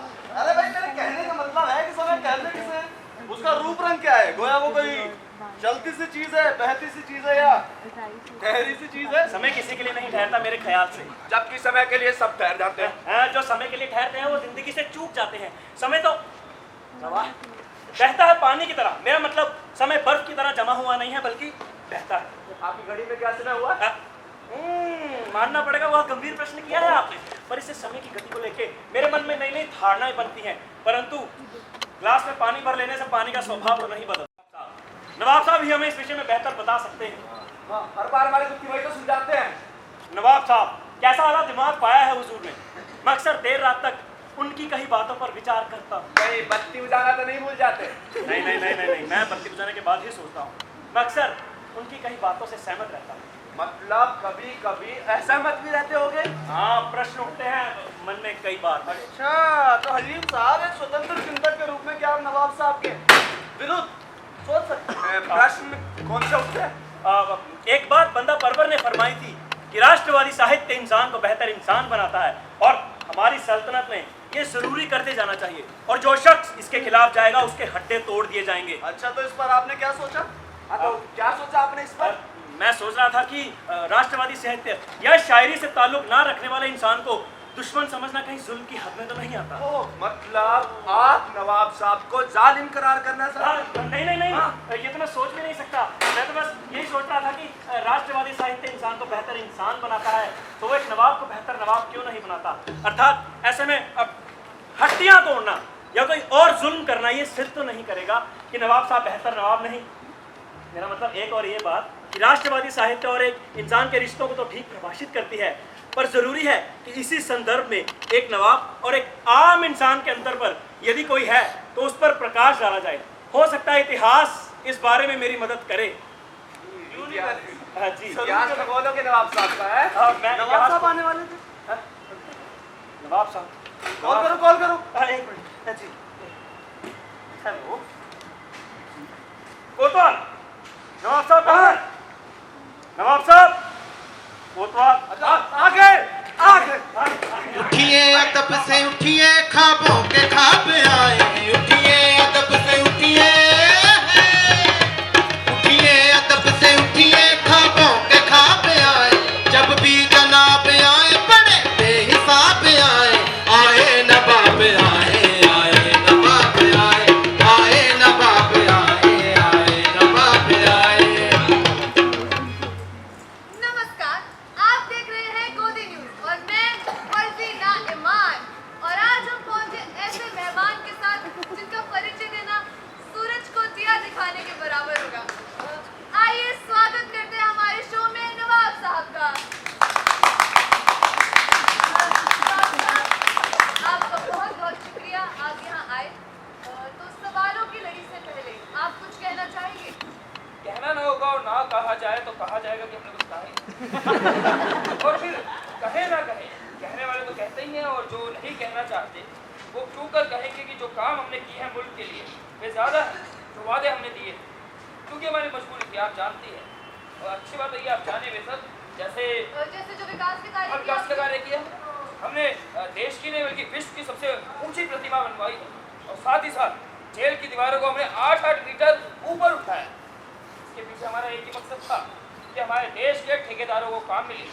अरे भाई मेरे कहने का मतलब है कि समय कहते किसे? उसका रूप रंग क्या है? गोया वो कोई चलती सी चीज है, बहती सी चीज है, या ठहरी सी चीज है? समय किसी के लिए नहीं ठहरता मेरे ख्याल से। जबकि समय के लिए सब ठहर जाते हैं। जो समय के लिए ठहरते हैं वो जिंदगी से चूक जाते हैं। समय तो बहता है पानी की तरह। मेरा मतलब समय बर्फ की तरह जमा हुआ नहीं है बल्कि बहता है। आपकी घड़ी में क्या समय हुआ? मानना पड़ेगा, वह गंभीर प्रश्न किया है आपने, पर इससे समय की गति को लेके मेरे मन में नई नई धारणाएं बनती हैं। परंतु ग्लास में पानी भर लेने से पानी का स्वभाव तो नहीं बदलता। नवाब साहब ही हमें इस विषय में बेहतर बता सकते हैं। हाँ, हर बार हमारी दुखी वही तो सुलझाते हैं। नवाब साहब, कैसा आला दिमाग पाया है हुजूर ने। मैं अक्सर देर रात तक उनकी कही बातों पर विचार करता हूँ। कहीं बत्ती बुझाना तो नहीं भूल जाते? नहीं, मैं बत्ती बुझाने के बाद ही सोचता हूँ। मैं अक्सर उनकी कही बातों से सहमत रहता हूँ। मतलब कभी कभी असहमत भी रहते होगे? हाँ, प्रश्न उठते हैं मन में कई बार। अच्छा, तो हलीम साहब एक स्वतंत्र चिंतक के रूप में क्या आप नवाब साहब के विरुद्ध सोच सकते हैं? प्रश्न कौन से उठते हैं? एक बात बंदा परवर ने फरमाई थी कि राष्ट्रवादी साहित्य इंसान को बेहतर इंसान बनाता है और हमारी सल्तनत में ये जरूरी करते जाना चाहिए, और जो शख्स इसके खिलाफ जाएगा उसके हड्डे तोड़ दिए जाएंगे। अच्छा, तो इस पर आपने क्या सोचा? तो क्या सोचा आपने इस पर? मैं सोच रहा था कि राष्ट्रवादी साहित्य या शायरी से ताल्लुक ना रखने वाले इंसान को दुश्मन समझना कहीं जुल्म की हद में तो नहीं आता। मतलब आप नवाब साहब को जालिम करार करना चाहते? नहीं, ये तो मैं सोच भी नहीं सकता। मैं तो बस यही सोच रहा था कि राष्ट्रवादी साहित्य इंसान को बेहतर इंसान बनाता है, तो वो एक नवाब को बेहतर नवाब क्यों नहीं बनाता? अर्थात ऐसे में अब हड्डियां तोड़ना या कोई और जुल्म करना ये सिद्ध तो नहीं करेगा कि नवाब साहब बेहतर नवाब नहीं। मेरा मतलब एक और ये बात कि राष्ट्रवादी साहित्य और एक इंसान के रिश्तों को तो ठीक परिभाषित करती है, पर जरूरी है कि इसी संदर्भ में एक नवाब और एक आम इंसान के अंतर पर यदि कोई है तो उस पर प्रकाश डाला जाए। हो सकता है इतिहास इस बारे में मेरी मदद करे। हाँ जी, इतिहास खगोलों के नवाब साहब का है। मैं नवाब साहब आने वाले थे। नवाब साहब, कॉल करो। एक मिनट जी। हेलो कोतवाल, नवाब साहब कहाँ हैं? नवाब साहब, कोतवाल आ गए। उठिए अदब से उठिए, ख्वाबों के ख्वाब आए। उठिए अदब से उठिए, उठिए अदब से उठिए, ख्वाबों के ख्वाब आए। जब भी जनाब आए बड़े बेहिसाब आए। आए नवाब आए, आए नवाब आए, आए नवाब आए, आए नवाब आए। नमस्कार, और फिर कहे ना कहे, कहने वाले तो कहते ही हैं, और जो नहीं कहना चाहते वो क्यों कर कहेंगे कि जो काम हमने किए हैं मुल्क के लिए वे ज़्यादा है जो वादे हमने दिए थे, क्योंकि हमारी मजबूरी थी, आप जानती हैं। और अच्छी बात है ये आप जाने वे सब, जैसे जो विकास के कार्य विकास का कार्य किया हमने, देश की नहीं बल्कि विश्व की सबसे ऊंची प्रतिमा बनवाई है, और साथ ही साथ जेल की दीवारों को हमने 8-8 मीटर ऊपर उठाया। इसके पीछे हमारा एक ही मकसद था कि हमारे देश के ठेकेदारों को काम मिले,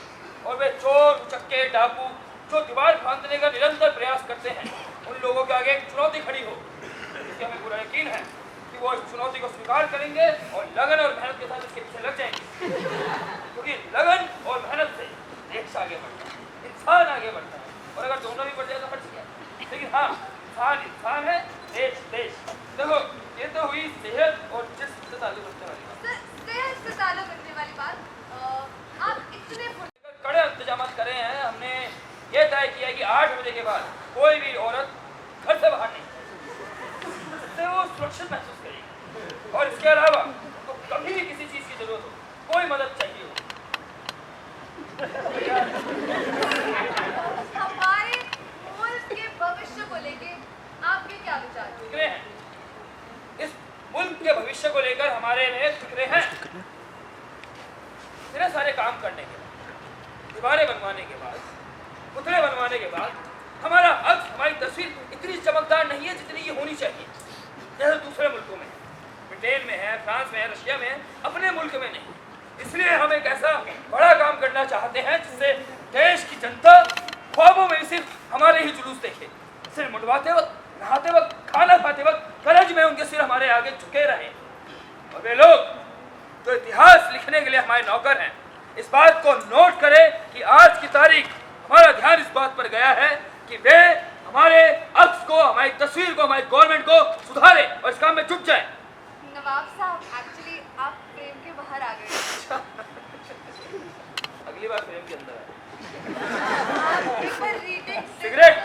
और वे चोर, उचक्के, डाकू जो दीवार फांदने का निरंतर प्रयास करते हैं, उन लोगों के आगे एक चुनौती खड़ी हो, जिससे हमें पूरा यकीन है कि वो इस चुनौती को स्वीकार करेंगे और लगन और मेहनत के साथ इसके पीछे लग जाएंगे, क्योंकि लगन और मेहनत से देश आगे बढ़ता है, इंसान आगे बढ़ता है, और अगर दोनों भी बढ़ जाए तो बढ़ गया। लेकिन हाँ, इंसान इंसान है, देश देश। देखो ये तो हुई सेहत और जिस्म से ताल्लुक रखने वाली बात। सेहत से ताल्लुक रखने वाली बात, आप इतने कड़े इंतजाम करे हैं हमने। ये तय किया है कि 8 बजे के बाद कोई भी औरत घर से बाहर नहीं, इससे वो सुरक्षित महसूस करेगी, और इसके अलावा तो कभी भी किसी चीज़ की जरूरत हो, कोई मदद चाहिए हो, हमारे मुल्क के भविष्य को लेके आपके क्या विचार हैं? फिक्रे हैं। इस मुल्क के भविष्य को लेकर हमारे में फिक्रे हैं। इतने सारे काम करने के बाद, दीवारें बनवाने के बाद, पुतले बनवाने के बाद, हमारा अक्स, हमारी तस्वीर इतनी चमकदार नहीं है जितनी ये होनी चाहिए, जैसे दूसरे मुल्कों में, ब्रिटेन में है, फ्रांस में है, रशिया में है, अपने मुल्क में नहीं। इसलिए हम एक ऐसा बड़ा काम करना चाहते हैं जिससे देश की जनता ख्वाबों में सिर्फ हमारे ही जुलूस देखे, सिर्फ मुंडवाते वक्त, नहाते वक्त, खाना खाते वक्त करज में उनके सिर हमारे आगे झुके रहे। और वे लोग जो इतिहास लिखने के लिए हमारे नौकर हैं, इस बात को नोट करें कि आज की तारीख हमारा ध्यान इस बात पर गया है कि वे हमारे अक्स को, हमारी तस्वीर को, हमारी गवर्नमेंट को सुधारे और इस काम में जुट जाए। नवाब साहब, एक्चुअली आप फ्रेम के बाहर आ गए। अगली बार फ्रेम के अंदर एक बार रीडिंग से सिगरेट।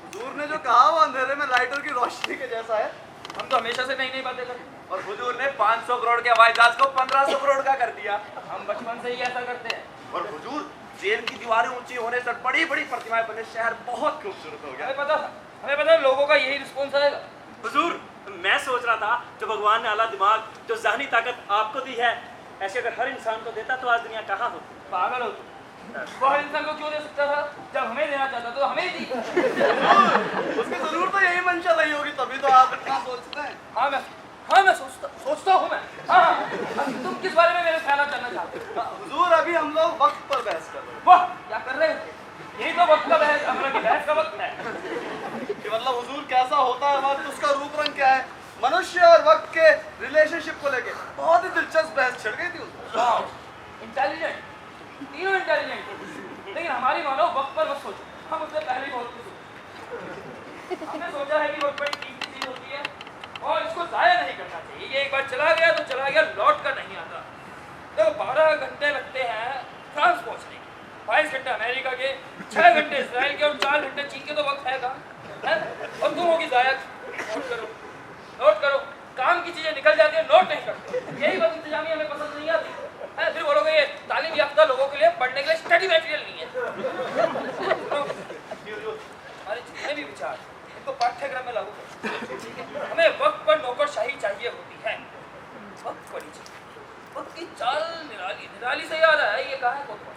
हुजूर ने जो कहा वो अंधेरे में लाइटर की रोशनी के जैसा है। हम तो हमेशा से नई नई बातें करते हैं, और हुजूर ने 500 करोड़ के हवाई जहाज को 1500 करोड़ का कर दिया। हम बचपन से ही ऐसा करते हैं। और हुजूर जेल की दीवारें ऊंची होने से बड़ी बड़ी प्रतिमाएं बने, शहर बहुत खूबसूरत हो गया। हमें पता है लोगों का यही रिस्पॉन्स आएगा। हुजूर, मैं सोच रहा था जो भगवान ने आला दिमाग, जो ज़हनी ताकत आपको दी है, ऐसे अगर हर इंसान को देता तो आज दुनिया कहाँ होती। पागल हो तुम। वो हर इंसान को क्यों दे सकता था? जब हमें देना चाहता तो हमें दी। उसकी जरूर तो यही मंशा रही होगी, तभी तो आप इतना सोचते हैं। हाँ मैं सोचता हूँ मैं। हाँ, तुम किस बारे में मेरे ख्याल जानना चाहते हो? हुजूर अभी हम लोग वक्त पर बहस कर रहे हैं। वाह, क्या कर रहे हैं? यही तो वक्त का बहस, अमर की बहस का वक्त है। कि मतलब हुजूर कैसा होता है वक्त, उसका रूप रंग क्या है, मनुष्य और वक्त के रिलेशनशिप को लेके बहुत ही दिलचस्प बहस छिड़ गई थी उसमें। इंटेलिजेंट, तीनों इंटेलिजेंट, लेकिन हमारी मानो वक्त पर मत सोचो, हम उससे पहले ही बहुत कुछ हमने सोचा है कि वक्त बड़ी कीमती चीज होती है और इसको जाया नहीं करना चाहिए। ये एक बार चला गया तो चला गया, लौट कर नहीं आता। तो 12 घंटे लगते हैं फ्रांस पहुंचने के, 22 घंटे अमेरिका के, 6 घंटे इसराइल के और 4 घंटे चीन के, तो वक्त है कहाँ? और तुम होगी जाया। नोट करो, काम की चीजें निकल जाती है, नोट नहीं करते। यही वक्त इंतजामी हमें पसंद नहीं आती है। फिर बोलोगे ये तालीम याफ्ता लोगों के लिए पढ़ने के लिए स्टडी मटेरियल नहीं है। हमारे जितने भी विचार इनको पाठ्यक्रम में लागू करो। हमें वक्त पर नौकरशाही चाहिए होती है। वक्त बड़ी चीज, वक्त की चाल निराली। निराली से याद आया, ये कहाँ है कोतवाल?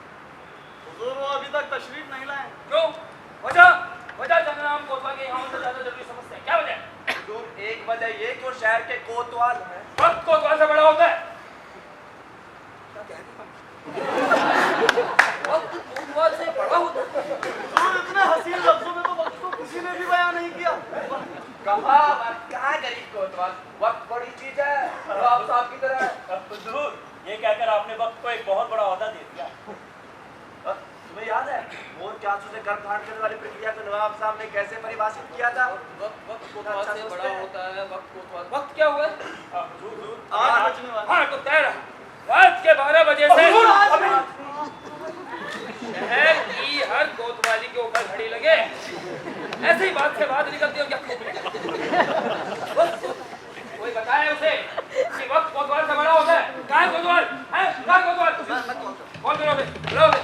हुजूर वो अभी तक तशरीफ नहीं लाए। क्यों? वजह जननाम कोतवाल के यहाँ से ज्यादा जरूरी समझते हैं। क्या वजह है? हुजूर एक वजह ये कि वो शहर के कोतवाल हैं। वक्त कोतवाल से बड़ा होता है। क्या कह दिया? वक्त कोतवाल से बड़ा होता है। हुजूर इतने हसीन लफ्जों में तो वक्त को किसी ने भी बयान नहीं किया। कहाँ गरीब कोतवाल, वक्त बड़ी चीज है, नवाब साहब की तरह। हुजूर, ये कहकर आपने वक्त को एक बहुत बड़ा ओहदा दे दिया। तुम्हें याद है मोर जासूस से गर्भ धारण करने वाली प्रक्रिया को नवाब साहब ने कैसे परिभाषित किया था? वक्त कोतवाल से बड़ा होता है। वक्त कोतवाल, वक्त क्या हुआ? हुजूर, हाँ तो तय रहा। रात के 12 बजे से शहर की हर कोतवाली के ऊपर घड़ी लगे। ऐसे ही बात से बात निकलती है। क्या कोई बताए उसे दोनों से बुलाओगे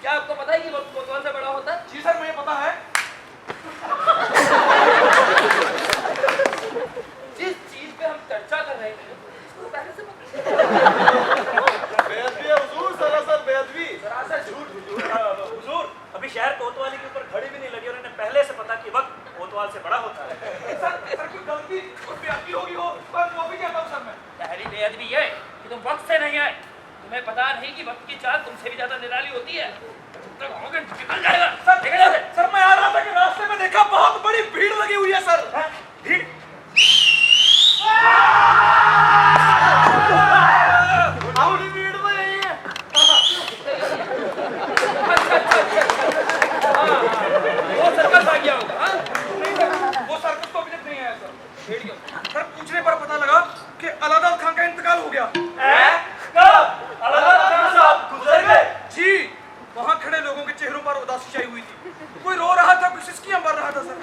क्या आपको पता है कि वक्त कोतवाल से बड़ा होता है? जी सर मुझे पता है। जिस चीज पे हम चर्चा कर रहे थे उसको पहले से बेअदबी है हुजूर, सरासर बेअदबी। सरासर झूठ हुजूर। हुजूर अभी शहर कोतवाली के ऊपर घड़ी भी नहीं लगी और इन्हें पहले से पता कि वक्त कोतवाल से बड़ा होता है। सर कोई गलती और बेअदबी होगी हो पर वो भी कहता हूँ सर मैं। पहली बेअदबी ये कि तुम वक्त से नहीं आए। तुम्हें पता नहीं कि वक्त की चाल तुमसे भी ज्यादा निराली होती है। तब आओगे निकल जाएगा। सर निकल जाओगे। सर मैं आ रहा था कि रास्ते में देखा बहुत बड़ी भीड़ लगी हुई है सर। भीड़ हमारी भीड़ में यही है। वो सर्कस आ गया होगा। हाँ? वो सर्कस तो अभी तक नहीं आया सर। सर पूछने पर पता लगा कि अलादल खान का इंतकाल हो गया। कब अलादल खान साहब गुजर गए? जी वहाँ खड़े लोगों के चेहरों पर उदासी छाई हुई थी। कोई रो रहा था, कोई सिसकियां भर रहा था सर।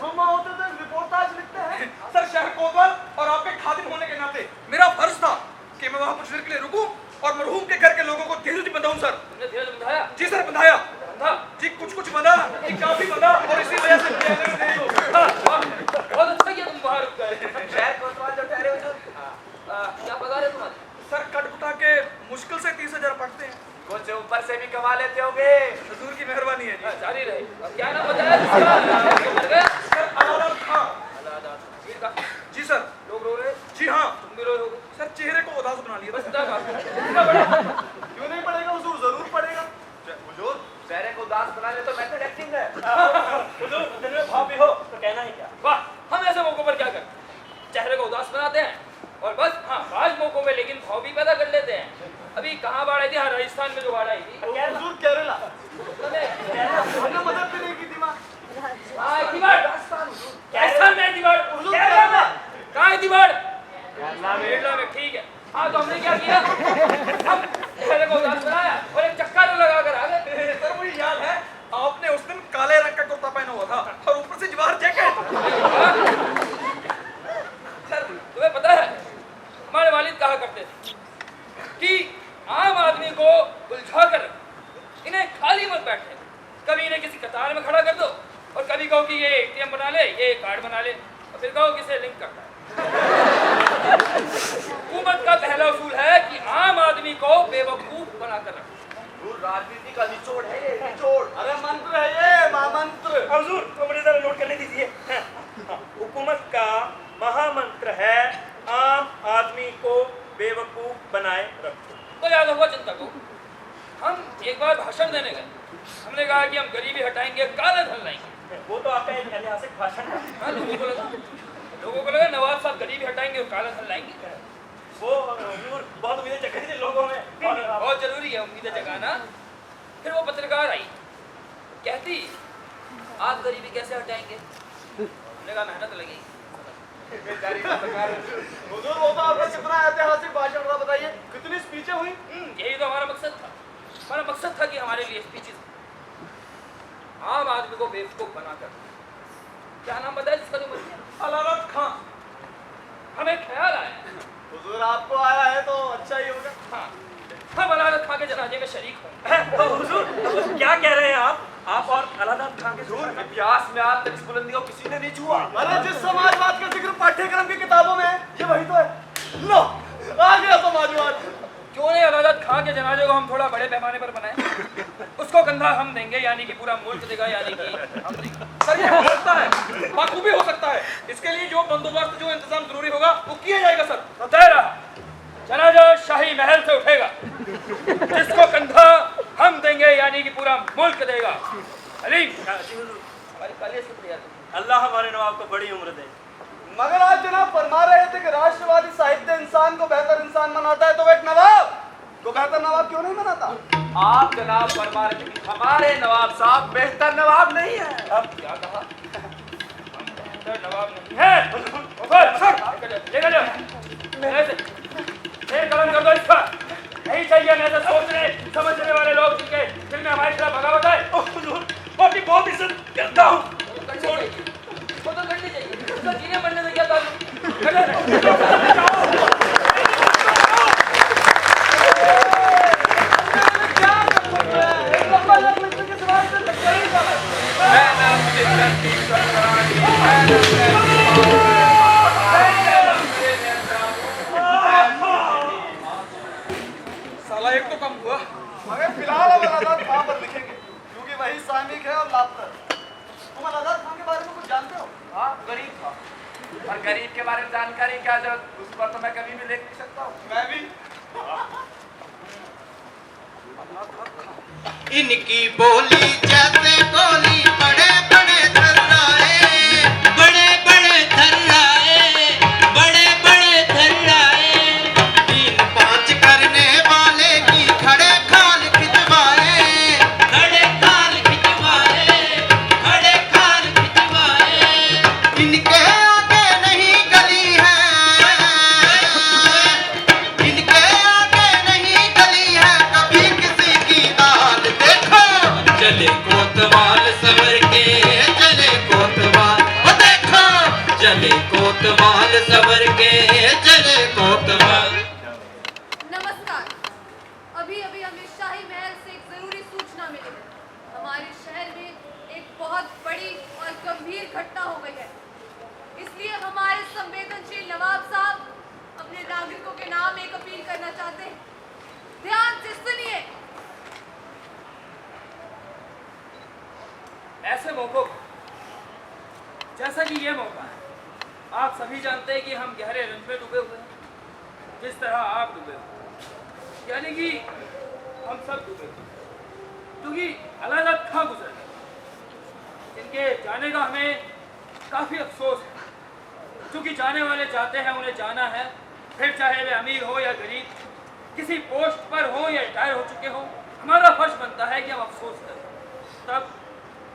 हम होते थे रिपोर्टाज लिखते हैं। सर शहर कोतवाल और आपके खादिम होने के नाते मेरा फर्ज था कि मैं वहाँ कुछ देर के लिए रुकूं और मरहूम के घर के लोगों को धीरज बंधाऊं सर। तुमने धीरज बंधाया? जी सर बंधाया। था जी कुछ बंधा जी काफी बंधा और इसी वजह से कहने में देरी हो गई। बहुत अच्छा किया तुम बाहर रुक गए। शहर कोतवाल जो ठहरे हुजूर। क्या पगार है तुम्हारी? सर कटकुटा के मुश्किल से 30,000 पड़ते हैं। कुछ ऊपर से भी कमा लेते होगे। हुजूर की मेहरबानी है जी। जारी रहे। और क्या नाम बताया जिसका? मर गया? सर अलादल खान। वीर का जी सर। लोग रो रहे। जी हाँ तुम भी रोए होगे। सर चेहरे को उदास बना लिया बस था। इतना काफी है। इतना बड़ा क्यों नहीं पड़ेगा हुजूर, जरूर पड़ेगा। हुजूर चेहरे को उदास बना ले तो मेथड एक्टिंग है। हुजूर दिल में भाव भी हो तो कहना ही क्या। वाह, हम ऐसे मौकों पर क्या करते हैं? चेहरे को उदास बनाते हैं और बस हाँ बाज मौकों में लेकिन भाव भी पैदा कर लेते हैं। अभी कहाँ बाढ़ आई थी? हाँ राजस्थान में जो बाढ़ आई थी। हुजूर केरला। हमने मदद भी नहीं की थी वहाँ। हाँ आई थी बाढ़। राजस्थान में आई थी बाढ़। हुजूर केरला केरला। में कहाँ आई थी बाढ़? केरला में। ठीक है। हाँ तो हमने क्या किया? हम चेहरे को उदास बनाया और एक चक्का लगा कर आ गए। सर मुझे याद है आपने उस दिन काले रंग का कुर्ता पहना हुआ था और ऊपर से जवाहर जैकेट। सर तुम्हें पता है हमारे वालिद कहा करते थे कि आम आदमी को उलझा कर इन्हें खाली मत बैठने। कभी इन्हें किसी कतार में खड़ा कर दो और कभी कहो कि ये एटीएम बना ले, ये कार्ड बना ले और फिर कहो कि इसे लिंक करता है। हुकूमत का पहला उसूल है कि आम आदमी को बेवकूफ बनाकर रखो। राजनीति का निचोड़ है ये, निचोड़। अरे मंत्र है ये, महामंत्र। हुजूर तो मुझे जरा नोट करने दीजिए। हुकूमत का महामंत्र है आम आदमी को बेवकूफ बनाए रखो। तो याद होगा चिंतकों, हम एक बार भाषण देने गए। हमने कहा कि हम गरीबी हटाएंगे, काला धन लाएंगे। वो तो आपका एक ऐतिहासिक भाषण है। हाँ, लोगों को लगा नवाब साहब गरीबी हटाएंगे और काला धन लाएंगे। वो हुजूर बहुत उम्मीदें जगाई थी लोगों में। बहुत जरूरी है उम्मीदें जगाना। फिर वो पत्रकार आई, कहती आप गरीबी कैसे हटाएंगे? हमने कहा मेहनत लगेगी। हुजूर वो तो आपका कितना ऐतिहासिक भाषण था बताइए, कितनी स्पीचें हुई। यही तो हमारा मकसद था। हमारा मकसद था कि हमारे लिए स्पीचेस आम आदमी को बेवकूफ बनाकर। क्या नाम बताया जिसका जो बन गया? अलादल खान। हमें ख्याल आया हुजूर आपको आया है तो अच्छा ही होगा। हाँ हम अलादल खान के जनाजे में शरीक हों। तो हुजूर क्या कह रहे हैं आप और अलादल खान के हुजूर इतिहास में आज तक इस बुलंदी को किसी ने नहीं छुआ। अरे जिस समाजवाद का जिक्र पाठ्यक्रम की किताबों में है ये वही तो है। लो आ गया समाजवाद। क्यों नहीं अलादल खान के जनाजे को हम थोड़ा बड़े पैमाने पर बनाएं? उसको कंधा हम देंगे यानी कि पूरा मुल्क देगा, यानी कि हम देंगे। सर ये हो सकता है, बखूबी हो सकता है। इसके लिए जो बंदोबस्त जो इंतजाम जरूरी होगा वो किया जाएगा सर। तो तय रहा जनाजा शाही महल से उठेगा, जिसको कंधा हम देंगे यानी कि पूरा मुल्क देगा। अलीम हमारी काली शुक्रिया। अल्लाह हमारे नवाब को बड़ी उम्र दे। मगर आज जनाब फरमा रहे थे कि राष्ट्रवादी साहित्य इंसान को बेहतर इंसान बनाता है, तो एक नवाब को बेहतर नवाब क्यों नहीं बनाता? आप जनाब फरमा रहे थे कि हमारे नवाब साहब बेहतर नवाब नहीं है। अब क्या कहा? नवाब नहीं है। सर लेकर जाओ। कलम कर दो इसका। नहीं चाहिए मैं तो सोचने समझने वाले लोग जिनके दिल में हमारे खिलाफ बगावत है। मैं अपनी बहुत इज्जत करता हूँ। वो तो करनी चाहिए। उसका जीने मरने से क्या ताल्लुक? साला एक तो कम हुआ। मगर फिलहाल हम अलादात खां पर लिखेंगे क्योंकि वही सामिक है और लापता। तुम अलादात खां के बारे में कुछ जानते हो? हाँ, गरीब था। और गरीब के बारे में जानकारी क्या जरूरत, उस पर तो मैं कभी भी लिख नहीं सकता हूँ। मैं भी। इनकी बोली जैसे गोली, बड़े बड़े थर्राए, बड़े बड़े थर्राए, बड़े बड़े थर्राए। 3-5 करने वाले की खड़े खाल खिंचवाए, खड़े खाल खिंचवाए, खड़े खाल खिंचवाए। इनके आगे नहीं गली है, इनके आगे नहीं गली है कभी किसी की दाल। देखो चले कोतवाल सवर के, चले कोतवाल, वो देखो चले कोतवाल सवर के, चले कोतवाल। नमस्कार। अभी अभी हमें शाही महल से एक जरूरी सूचना मिली है। हमारे शहर में एक बहुत बड़ी और गंभीर घटना हो गई है। इसलिए हमारे संवेदनशील नवाब साहब अपने नागरिकों के नाम एक अपील करना चाहते हैं। ध्यान से सुनिए। ऐसे मौकों पर, जैसा कि ये मौका है, आप सभी जानते हैं कि हम गहरे रंज में डूबे हुए हैं, जिस तरह आप डूबे हुए, यानी कि हम सब डूबे हुए, क्योंकि अलादात खां गुजर गए। इनके जाने का हमें काफ़ी अफसोस है, क्योंकि जाने वाले जाते हैं, उन्हें जाना है, फिर चाहे वे अमीर हो या गरीब, किसी पोस्ट पर हो या रिटायर हो चुके हो, हमारा फर्ज बनता है कि हम अफसोस करें तब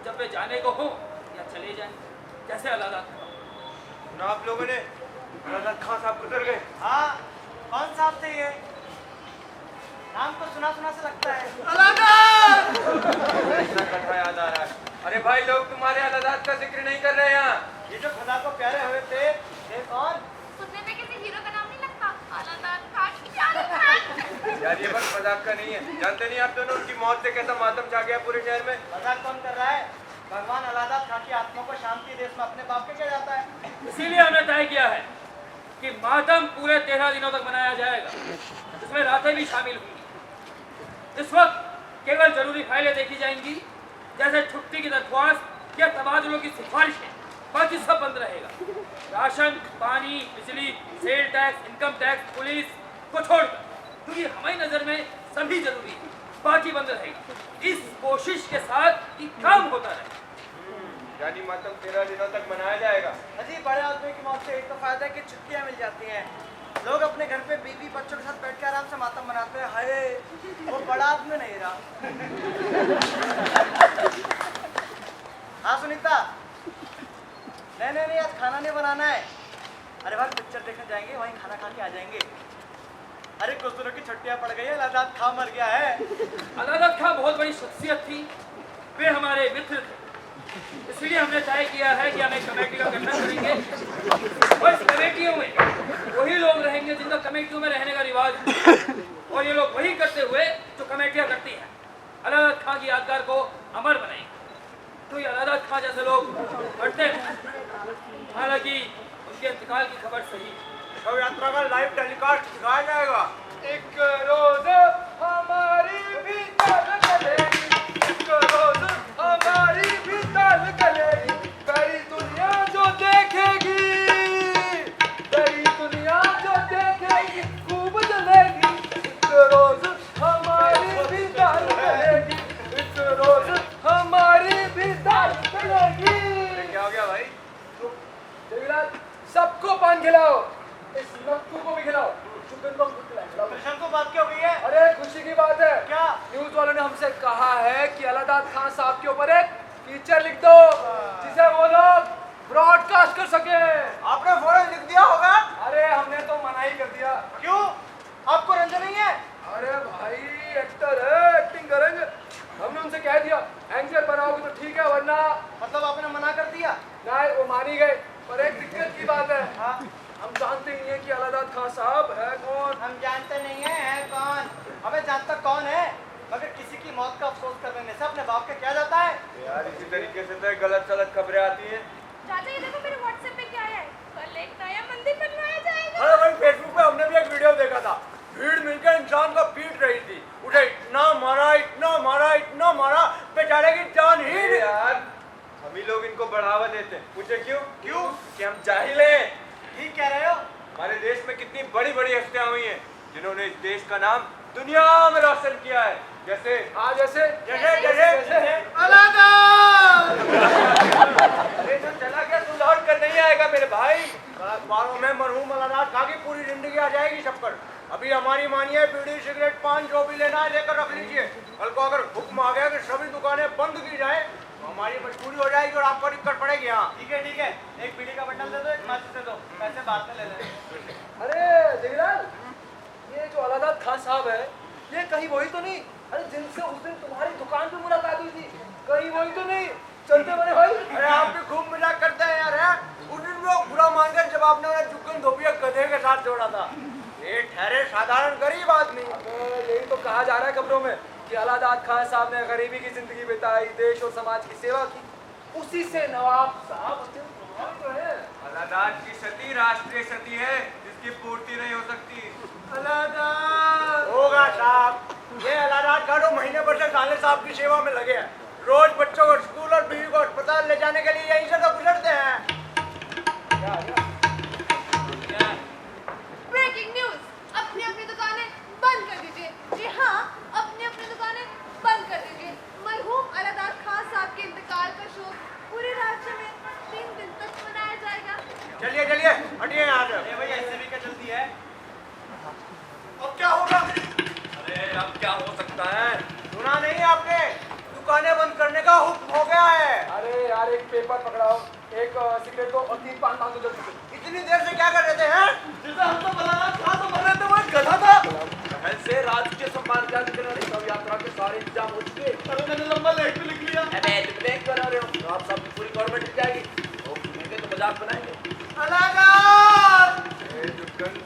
जब वे जाने को हो या चले जाएं, जैसे अलादात खां। सुना आप लोगों ने, अलादात खां साहब गुजर गए। हाँ, कौन साहब थे ये? नाम तो सुना सुना से लगता है। ऐसा कथा याद आ रहा है। अरे भाई लोग तुम्हारे अलादात का जिक्र नहीं कर रहे यहाँ। ये जो खुदा को प्यारे हुए थे, ये कौन? सुनने में किसी हीरो का नाम नहीं लगता? अलादात खां की जान खां। यार ये बस मजाक का नहीं है। जानते नहीं आप दोनों उनकी मौत से कैसा मातम छा गया पूरे शहर में। मजाक कौन कर रहा है? भगवान अलादात खां की आत्मा को शांति देश में अपने बाप के क्या जाता है? इसीलिए हमने तय किया है कि मातम पूरे 13 दिनों तक मनाया जाएगा, जिसमें रातें भी शामिल होंगी। इस वक्त केवल जरूरी फाइलें देखी जाएंगी, जैसे छुट्टी की दरख्वास्त या तबादलों की सिफारिशें, बाकी सब बंद रहेगा। राशन, पानी, बिजली, sale tax, income tax, police को छोड़कर, क्योंकि हमारी नज़र में सभी जरूरी है, बाकी बंद रहेगा। इस कोशिश के साथ कि काम होता रहे। यानी मातम 13 दिनों तक मनाया जाएगा। अजी बड़े आदमी की मौत से एक तो फायदा है कि छुट्टियां मिल जाती हैं। लोग अपने घर पे बीवी बच्चों के साथ बैठ के आराम से मातम मनाते हैं। हाय, वो बड़ा आदमी नहीं रहा। हाँ सुनीता, नहीं आज खाना नहीं बनाना है। अरे भाई पिक्चर देखने जाएंगे, वहीं खाना खा के आ जाएंगे। अरे कुछ दिनों की छुट्टियां पड़ गई है, अलादात खां मर गया है। अलादात खां बहुत बड़ी शख्सियत थी, वे हमारे मित्र थे, इसलिए हमने तय किया है कि हम एक कमेटी का गठन करेंगे और इस कमेटियों में वही लोग रहेंगे जिनका कमेटियों में रहने का रिवाज है, और ये लोग वही करते हुए जो कमेटियां करती हैं, अलादात खां की यादगार को अमर बनाएंगे। तो ये अलादात खां जैसे लोग बढ़ते हैं। हालांकि उनके इंतकाल की खबर सही है। शव यात्रा का लाइव टेलीकास्ट दिखाया जाएगा। एक रोज हमारी भी ताल गलेगी, एक रोज हमारी भी ताल गलेगी, बड़ी दुनिया जो देखेगी, बड़ी दुनिया जो देखेगी खूब जलेगी। एक रोज हमारी भी ताल गलेगी, एक रोज हमारी भी ताल गलेगी। क्या हो गया भाई? देवीराज, सबको पान खिलाओ, इस नक्कू को भी खिलाओ, चुकन को खिलाओ। कृष्ण को बात क्या हो गई है? अरे खुशी की बात है। क्या? न्यूज वालों ने हमसे कहा है कि अलादात खां साहब के ऊपर एक फीचर लिख दो, जिसे वो लोग ब्रॉडकास्ट कर सके। आपने फौरन लिख दिया होगा। अरे हमने तो मना ही कर दिया। क्यों? आपको रंजन नहीं है? अरे भाई एक्टर है, एक्टिंग करेंगे। हमने उनसे कह दिया एंकर बनाओगे तो ठीक है, वरना मतलब आपने मना कर दिया? नहीं, वो मान ही गए। पर एक दिक्कत की बात है, हाँ, हम जानते ही हैं कि अलादाद खान साहब है कौन। हम जानते नहीं है कौन। अबे जानता कौन है, मगर किसी की मौत का अफसोस कर देने से अपने बाप का क्या जाता है। यार इसी तरीके से तो गलत सलत खबरें आती हैं। चाचा ये देखो मेरे व्हाट्सएप पे क्या है, कल एक नया मंदिर बनवाया जाएगा। अरे भाई फेसबुक पे हमने भी एक वीडियो देखा था, भीड़ मिलकर इंसान को पीट रही थी, उठे इतना मारा बेचारे की जान ही नहीं। यार हम ही लोग इनको बढ़ावा देते हैं, पूछे क्यों कि हम जाहिल हैं। ठीक कह रहे हो। हमारे देश में कितनी बड़ी बड़ी हस्तियां हुई हैं जिन्होंने इस देश का नाम दुनिया में रोशन किया है, जैसे अरे जो चला गया तू लौट कर नहीं आएगा मेरे भाई। अखबारों में मरहूम अलादाद खां की पूरी जिंदगी आ जाएगी छपकर। अभी हमारी मानिए बीड़ी सिगरेट पान जो भी लेना है लेकर रख लीजिए, कल को अगर हुक्म आ गया कि सभी दुकानें बंद की जाए तो हमारी मजबूरी हो जाएगी और आपको दिक्कत पड़ेगी। हाँ ठीक है, एक बीड़ी का बंडल दे दो, एक माचिस दे दो, पैसे बाद में ले लेना। अरे देवीलाल, ये जो अलादाद खान साहब है ये कहीं वही तो नहीं, अरे जिनसे उस दिन तुम्हारी दुकान पे मुलाकात हुई थी, कहीं वही तो नहीं चलते बने भाई। अरे आप भी खूब मजाक करते हैं यार। है उस दिन वो बुरा मान गए जब आपने उन्हें चुकन धोबिया गधे के साथ जोड़ा था। ये ठहरे साधारण गरीब आदमी। यही तो कहा जा रहा है खबरों में कि अलादाद खान साहब ने गरीबी की जिंदगी बिताई, देश और समाज की सेवा की, उसी से नवाब साहब तो है। अलादाद की सती राष्ट्रीय सती है जिसकी पूर्ति नहीं हो सकती। अलादाद होगा साहब, ये अलादाद खान तो महीने भर से साले साहब की सेवा में लगे हैं। रोज बच्चों को स्कूल और बीवी को अस्पताल ले जाने के लिए यहीं से तो गुजरते हैं। ब्रेकिंग न्यूज, अपनी अपनी दुकानें बंद कर दीजिए। जी हाँ, अपनी अपनी दुकानें बंद कर दीजिए। मरहूम अलादाद खान साहब के इंतकाल का शोक पूरे राज्य में 3 दिन तक मनाया जाएगा। चलिए हटिए यहाँ से। अरे भैया इससे भी क्या जल्दी है। अब क्या होगा? अरे अब क्या हो सकता है? सुना नहीं आपने, दुकानें बंद करने का हुक्म हो गया है। अरे यार एक पेपर पकड़ाओ, एक सिगरेट दो और 3 पान मांगो जल्दी से। इतनी देर से क्या कर रहे थे हैं? जिसे हम तो अलादाद खान तो मर रहे थे वो एक गधा था। पहल से राजकीय सम्मान क्या सब यात्रा के सारे इंतजाम हो चुके। अरे मैंने लंबा लेख भी लिख लिया। अबे तुम लेख बना रहे हो, आप सब पूरी गवर्नमेंट मिल जाएगी तो मजाक बनाएंगे। अलादाद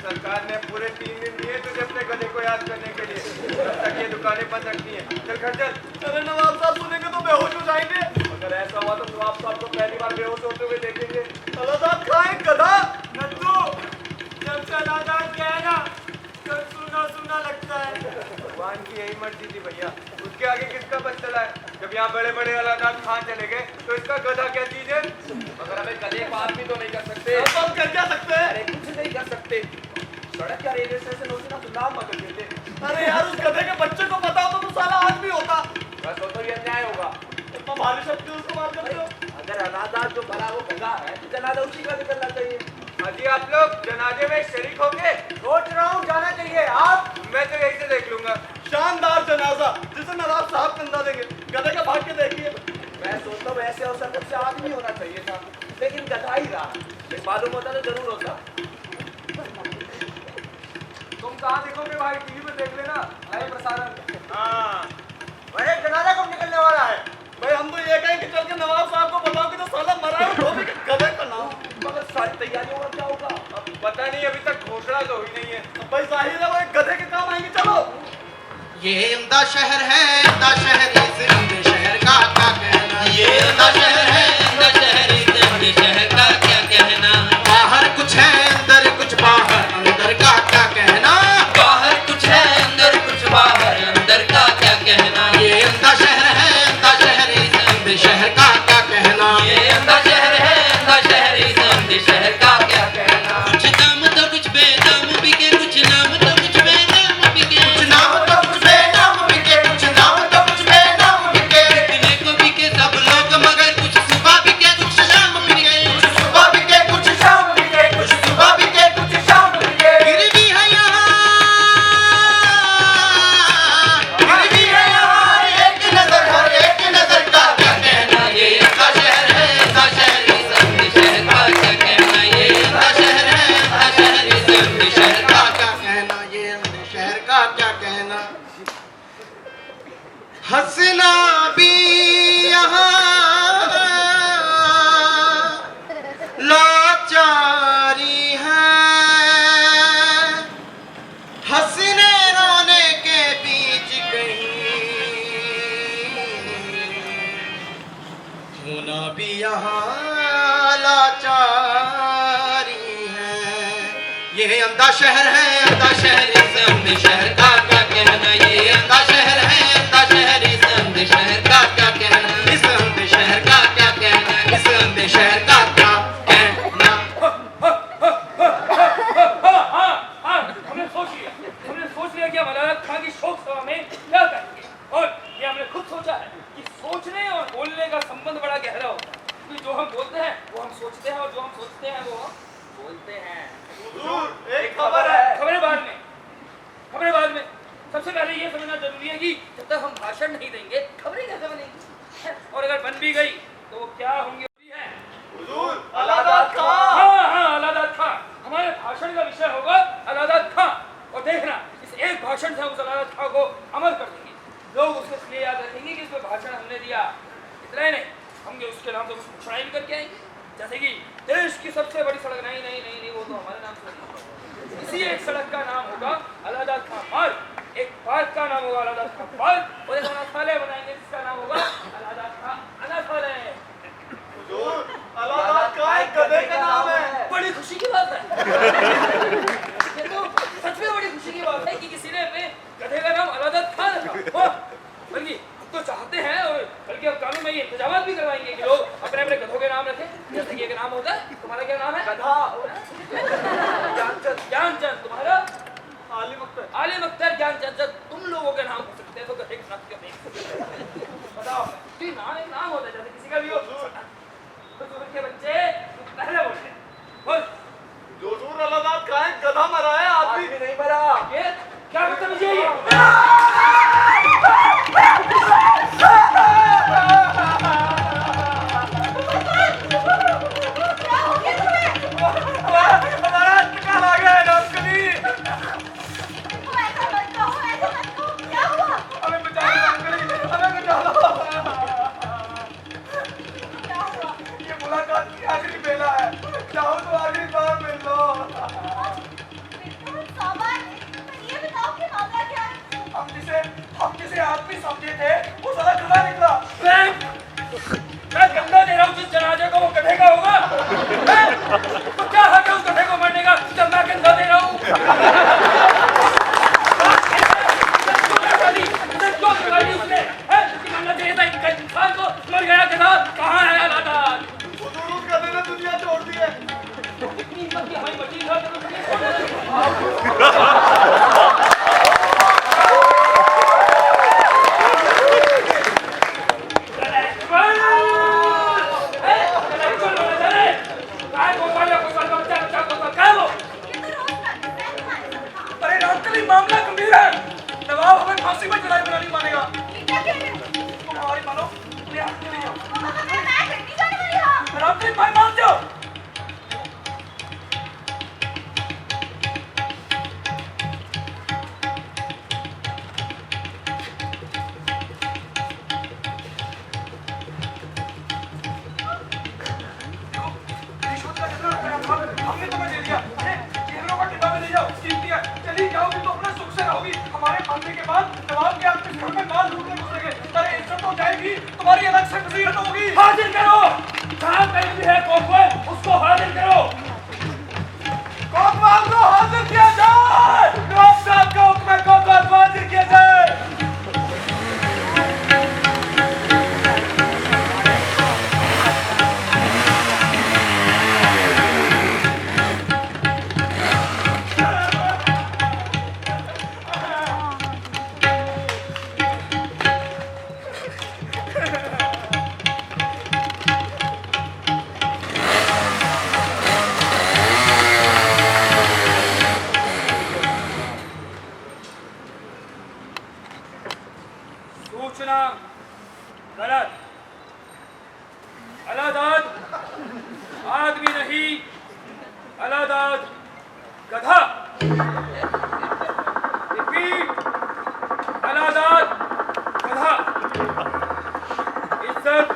सरकार ने पूरे 3 दिन दिए तुझे अपने गधे को याद करने के लिए, तब तक ये दुकानें बंद रखनी है। चल घर चल। अरे नवाब साहब सुनेंगे तो बेहोश हो जाएंगे। अगर ऐसा हुआ तो आप सबको पहली बार बेहोश होते हुए देखेंगे। अलादाद खां एक गधा। नंदू जब से अलादाद गया है ना तब सुना लगता है। भगवान की यही मर्जी थी भैया, उसके आगे किसका बस चला है। जब यहाँ बड़े बड़े अलादाद खान चले गए तो इसका गधा क्या चीज है। मगर हमें गधे को आदमी तो नहीं कर सकते। अब हम कर क्या सकते हैं। अरे कुछ नहीं कर सकते, सड़क या रेलवे स्टेशन होती ना तो नाम बदल देते। अरे यार उस गधे के बच्चे को पता हो तो साला आदमी होता। बस हो तो ये अन्याय होगा। इतना भारी शब्द उसको मार करते हो। अगर अलादाद जो भला वो गधा है तो जनाजा उसी का निकलना चाहिए। अजी आप लोग जनाजे में शरीक होंगे? सोच रहा हूँ जाना चाहिए। आप? मैं तो यही से देख लूंगा। शानदार जनाजा जिसे नवाब साहब कंधा देंगे। गधे का भाग के देखिए। मैं सोचता हूँ ऐसे अवसर पर से आदमी होना चाहिए था, लेकिन गधा ही रहा। मालूम होता तो जरूर होता। तुम कहाँ देखोगे भाई, टीवी पे देख लेना, है प्रसारण। हाँ अरे जनाजा कब निकलने वाला है? भाई हम तो ये कहें कि चल के नवाब साहब को बताओ कि तो साला मरा है धोबी के गधे का नाम। मगर सारी तैयारियों का क्या होगा? अब पता नहीं, अभी तक घोषणा तो हुई नहीं है। भाई जाहिर है वो एक गधे के काम आएंगे। चलो ये इमदा शहर है, इमदा शहर इस इमदे शहर का क्या कहना। ये इमदा शहर है, इमदा शहर इस इमदे शहर का क्या कहना। बाहर कुछ है अंदर कुछ बाहर, अंदर का क्या कहना। बाहर कुछ है अंदर कुछ बाहर, अंदर का क्या कहना। ये इमदा शहर है, इमदा शहर इस इमदे शहर का क्या कहना। ये इमदा शहर है, इमदा शहर इस इमदे शहर का क्या कहना। कुछ दाम तो कुछ बेदाम बिके, कुछ नाम तो कुछ बेदाम बिके, कुछ नाम तो कुछ बेदाम बिके, कुछ नाम तो कुछ बेदाम बिके। बिकने को बिके सब लोग मगर कुछ सुबह बिके कुछ शाम बिके, कुछ सुबह बिके कुछ शाम बिके, कुछ सुबह बिके कुछ शाम बिके। फिर भी है यहाँ, फिर भी है यहाँ एक नजर, हर एक नजर का क्या कहना। ये इमदा शहर है, इमदा शहर सोना भी यहाँ लाचारी है। ये अंधा शहर है, अंधा शहर, इस अंधे शहर का क्या कहना। ये अंधा शहर है, अंधा शहर, इस अंधे शहर का क्या कहना। इस अंधे शहर का क्या कहना, इस अंधे शहर का क्या कहना। हमने सोच लिया कि हम अदालत खां की शोक सभा में क्या करेंगे, और ये हमने खुद सोचा है कि सोचने और बोलने का संबंध बड़ा गहरा होता है, क्योंकि जो हम बोलते हैं वो हम सोचते हैं, और जो हम सोचते हैं वो हम बोलते हैं। एक खबर है। खबरें बाद में सबसे पहले ये समझना जरूरी है कि जब तक हम भाषण नहीं देंगे खबरें कैसे बनेंगी, और अगर बन भी गई तो वो क्या होंगी है। हुजूर, अलादात खां। हाँ, अलादात खां। हमारे भाषण का विषय होगा अलादात खां, और देखना इस एक भाषण से हम उस अलादात खां को अमल कर देंगे। लोग उसको इसलिए याद रखेंगे कि इस पर भाषण हमने दिया। इतना ही नहीं, हम उसके नाम से कुछ घोषणाएं भी करके आएंगे, जैसे कि देश की सबसे बड़ी सड़क। नहीं, वो तो हमारे नाम से नहीं। इसी एक सड़क का नाम होगा अलादात खां मार्ग, एक पार्क का नाम होगा अलादात खां पार्क, और एक अनाथालय बनाएंगे जिसका नाम होगा अलादात खां अनाथालय। हुजूर, अलादात खां एक गधे का नाम है। बड़ी खुशी की बात है। ये तो सच में बड़ी खुशी की बात है कि किसी ने अपने गधे का नाम अलादात खां रखा। बल्कि हम तो चाहते हैं, और बल्कि अब कानून में ये इंतजाम भी करवाएंगे कि लोग अपने अपने गधों के नाम रखें। जैसे कि एक नाम होता है, तुम्हारा क्या नाम है? गधा। ज्ञानचंद। तुम्हारा? आलिम अख्तर। आलिम अख्तर, ज्ञानचंद। जब तुम लोगों के नाम हो सकते हैं तो गधे के नाम क्यों नहीं? बताओ, एक नाम होता है, जैसे किसी का भी हो। हुजूर के बच्चे पहले बोलते हैं, बोल। हुजूर, अलादात खां एक गधा मरा है, आदमी नहीं मरा। ये क्या बदतमीजी है ये? हमारा इंतकाल आ गया है डॉक्टरी। हमें बचा लो डॉक्टरी, हमें बचा लो। ये मुलाकात की आखिरी बेला है, चाहो तो आखिरी बार मिल लो। हम जिसे आदमी समझे थे वो साला गधा निकला। मैं गंदा दे रहा हूँ जिस जनाजे को, वो गधे का होगा। तो क्या हक है उस गधे को मरने का जब मैं गंदा दे रहा हूँ? उसने मरना चाहिए था इंसान को, मर गया गधा। कहाँ है अलादात? हुजूर, उस गधे ने दुनिया छोड़ दी है। इतनी हिम्मत की हमारी बची था मामला गंभीर है। नवाब हमें फांसी पर चढ़ाई बनानी मानेगा। तुम हमारी मानो, ले हाथ ले जाओ। रामचंद्र भाई मान जाओ। रिश्वत का कितना हमने तुम्हें दे दिया। चेहरों का टिब्बा में ले जाओ, कीमती है। चली जाओगी तो अपने सुख से रहोगी। हमारे मरने के बाद नवाब के आपके घर में माल लूटने घुसेंगे। अरे इज्जत हो जाएगी, तुम्हारी अलग से वजीरत होगी। हाजिर करो, जहाँ कहीं भी है कोतवाल, उसको हाजिर करो। कोतवाल को हाजिर किया जाए। नवाब साहब का हुक्म है, कोतवाल को हाजिर किया जाए। सूचना गलत। अलादात आदमी नहीं, अलादात गधा। रिपीट, अलादात गधा। इज्जत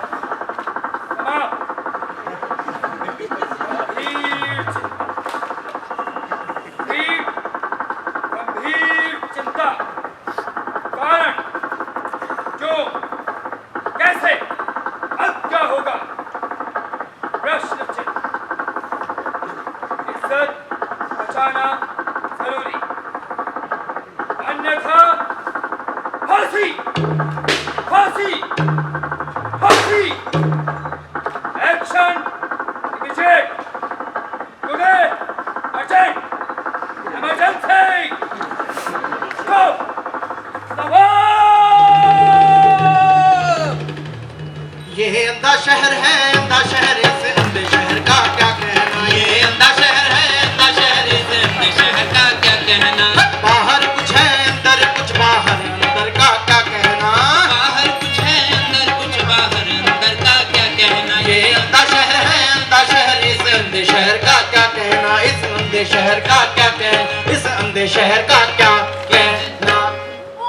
समाप्त। गंभीर चिंता। कारण, जो, कैसे, अब क्या होगा, अंधे शहर का क्या कहना, इस अंधे शहर का क्या कहना, इस अंधे शहर का क्या कहना।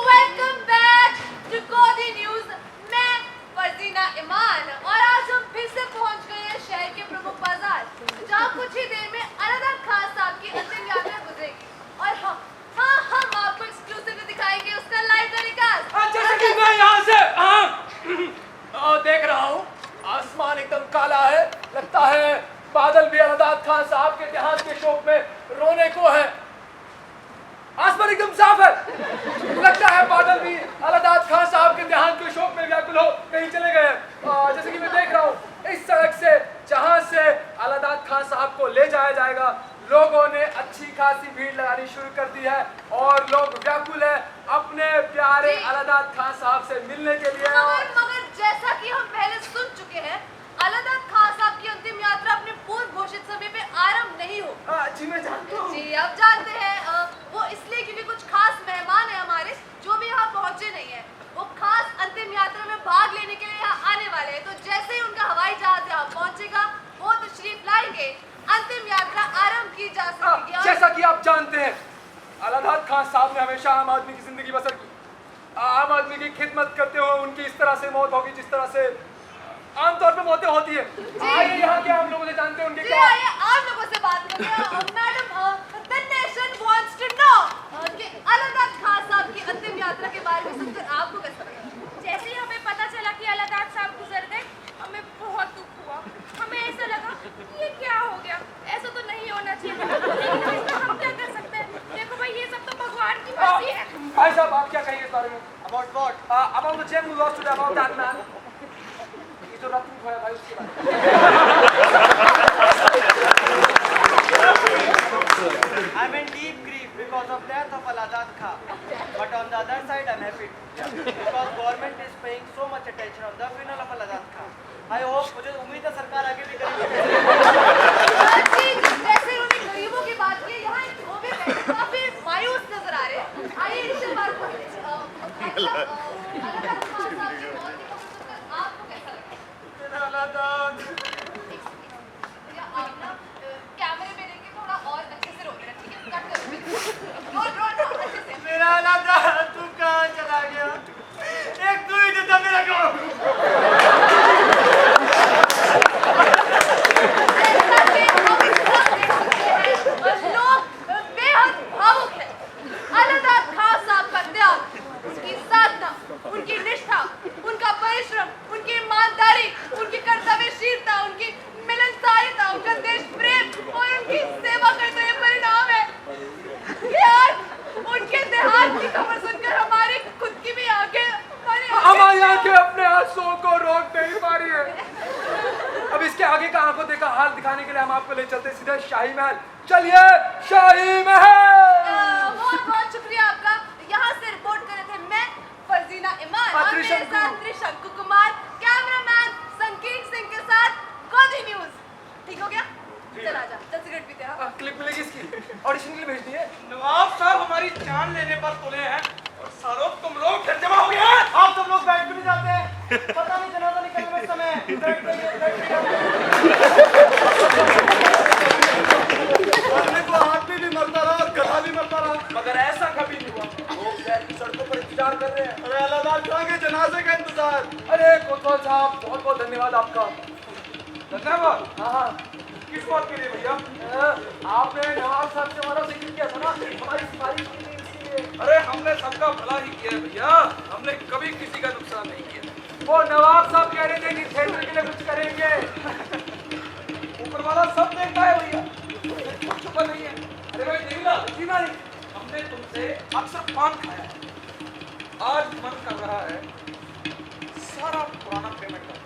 वेलकम बैक टू गोदी न्यूज। मैं फरजीना ईमान और आज हम फिर से पहुंच गए हैं शहर के प्रमुख बाजार, जहां कुछ ही देर में अलदा खान साहब की अंतिम यात्रा गुजरेगी। और हम आपको एक्सक्लूसिवली दिखाएंगे उसका लाइव टेलीकास्ट। जैसे कि मैं यहाँ से देख रहा हूँ, आसमान एकदम काला है, लगता है बादल भी अलदाद खान साहब के देहांत के शोक में रोने को है। आसमान एकदम साफ है, लगता है बादल भी अलदाद खान साहब के देहांत के शोक में व्याकुल हो कहीं चले गए हैं। जैसे कि मैं देख रहा हूँ इस सड़क से जहां से अलदाद खान साहब को ले जाया जाएगा, लोगों ने अच्छी खासी भीड़ लगानी शुरू कर दी है और लोग व्याकुल है अपने प्यारे अलदाद खान साहब से मिलने के लिए। मगर जैसा कि हम पहले सुन चुके हैं, अलदाद खान साहब की अंतिम यात्रा अपने पूर्व घोषित समय पे आरंभ नहीं हो। जी मैं जानता हूँ। जी आप जानते हैं, वो इसलिए क्योंकि कुछ खास मेहमान हैं हमारे जो भी यहाँ पहुँचे नहीं है। वो खास अंतिम यात्रा में भाग लेने के लिए यहाँ आने वाले हैं, तो जैसे ही उनका हवाई जहाज यहाँ पहुँचेगा वो तशरीफ लाएंगे, अंतिम यात्रा आरंभ की जा सकेगी। जैसा कि आप जानते हैं, अलदाद खान साहब ने हमेशा आम आदमी की जिंदगी बसर की, आम आदमी की खिदमत करते हुए उनकी इस तरह से मौत होगी जिस तरह से आमतौर पे मौतें होती है। आइए यहाँ के आम लोगों से जानते हैं उनके जी क्या। आइए आम लोगों से बात करते हैं। Madam, the nation wants to know कि अलदाद खान साहब की अंतिम यात्रा के बारे में सुनकर आपको कैसा लगा? जैसे ही हमें पता चला कि अलदाद साहब गुजर गए, हमें बहुत दुख हुआ। हमें ऐसा लगा ये क्या हो गया, ऐसा तो नहीं होना चाहिए था, लेकिन इसमें हम क्या कर सकते हैं? देखो भाई, ये सब तो भगवान की मर्जी है। भाई साहब आप क्या कहेंगे इस बारे में? About what? About the gem who lost today, about that man. ये जो रात में खोया भाई उसके बारे में। I'm in deep grief because of death of Aladdad Khan. But on the other side, I'm happy because government is paying so much attention on the funeral of Aladdad Khan. I hope, मुझे उम्मीद है सरकार आगे भी करेगी। जी जैसे उन्होंने गरीबों की बात की, यहाँ एक धोबी बैठे काफी मायूस नजर आ रहे हैं। आइए इनसे बात करते हैं। अलदाद खान साहब की मौत की खबर सुनकर आपको कैसा लगा? अलदाद। या आप ना कैमरे में लेके थोड़ा और अच्छे से रोक रहे हैं, ठीक है? कट करो, रोल अच्छे से। मेरा अलदाद, तू कहाँ चला गया? एक तू ही देता मेरा गाँव। जैसा कि हम सब देख सकते हैं, लोग बेहद भावुक हैं। अलदाद खान साहब का त्याग, उसकी साधना, उनकी निष्ठा, उनका परिश्रम, उनकी ईमानदारी, उनकी कर्तव्यशीलता, उनकी मिलनसारिता, उनका देश प्रेम और उनकी सेवा करने का परिणाम है। यार उनके देहांत की खबर सुनकर हमारी खुद की भी हमारी आंखें अपने आंसुओं को रोक नहीं पा रही है। अब इसके आगे का आंखों देखा हाल दिखाने के लिए हम आपको ले चलते सीधे शाही महल। चलिए शाही महल। बहुत बहुत शुक्रिया आपका। यहाँ से रिपोर्ट कर रहे थे मैं फरजीना ईमान और मेरे साथ त्रिशंकु कुमार, कैमरामैन संकीर्ण सिंह के साथ गोदी न्यूज। ठीक हो गया? चला जा, 10 सिगरेट पीते हैं। क्लिप मिलेगी इसकी, ऑडिशन के लिए भेजनी है। नवाब साहब हमारी जान लेने पर तुले हैं और सारों तुम लोग फिर जमा हो गए हैं। आप सब लोग बैठ भी नहीं जाते हैं, पता नहीं जनाजा निकलने में समय बैठ मरने को आदमी भी मरता रहा और गधा भी मरता रहा, मगर ऐसा कभी नहीं हुआ। लोग शहर की सड़कों पर इंतजार कर रहे हैं। अरे अलदाद खान के जनाजे का इंतजार। अरे कोतवाल साहब बहुत बहुत धन्यवाद आपका। धन्यवाद। हाँ, किस बात के लिए भैया? आपने नवाब साहब से हमारा जिक्र किया था ना, हमारी सिफारिश की थी इसलिए। अरे हमने सबका भला ही किया है भैया, हमने कभी किसी का नुकसान नहीं किया। वो नवाब साहब कह रहे थे कि थिएटर के लिए कुछ करेंगे। ऊपर वाला सब देखता है भैया, कुछ छुपा नहीं है। अरे भाई देवीलाल, जी भाई, हमने तुमसे अक्सर पान खाया है। आज मन कर रहा है सारा पुराना पेमेंट कर।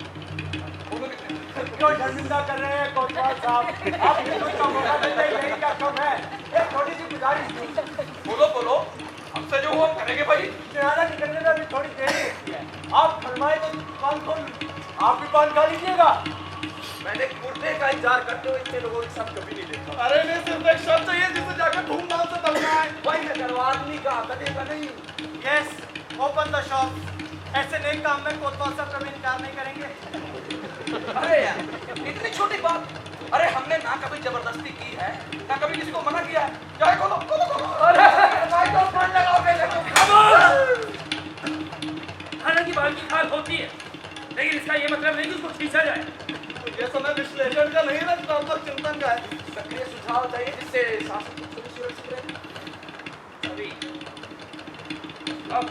बोलो कितने? क्यों शर्मिंदा कर रहे हैं कोतवाल साहब? आपने कुछ का मौका देते ही नहीं, क्या कम है? एक छोटी सी गुजारिश थी। बोलो बोलो, हमसे जो हुआ करेंगे भाई। जनाजा निकलने में अभी थोड़ी देर होती है। आप फरमाए तो पान खोल, आप भी पान खा लीजिएगा। मैंने कुर्ते का इंतजार करते हुए इतने लोगों के साथ कभी नहीं देखा। अरे नहीं, सिर्फ एक शब्द चाहिए जिसे जाकर धूमधाम से तलना है। भाई मैं करवा आदमी का कदे का नहीं। Yes, open the shop. ऐसे नेक काम में कोतवाल साहब कभी इनकार नहीं करेंगे। अरे यार इतनी छोटी बात, अरे हमने ना कभी मस्ती की है क्या कभी किसी को मना किया है? चाहे खोलो खोलो खोलो। अरे माइक्रोफोन लगाओगे देखो। हालांकि बाल की खाल होती है, लेकिन इसका ये मतलब नहीं कि उसको खींचा जाए। ये समय विश्लेषण का नहीं लगता, तो चिंतन का है। सक्रिय सुझाव चाहिए जिससे शासन को सुरक्षित रहे। अभी अब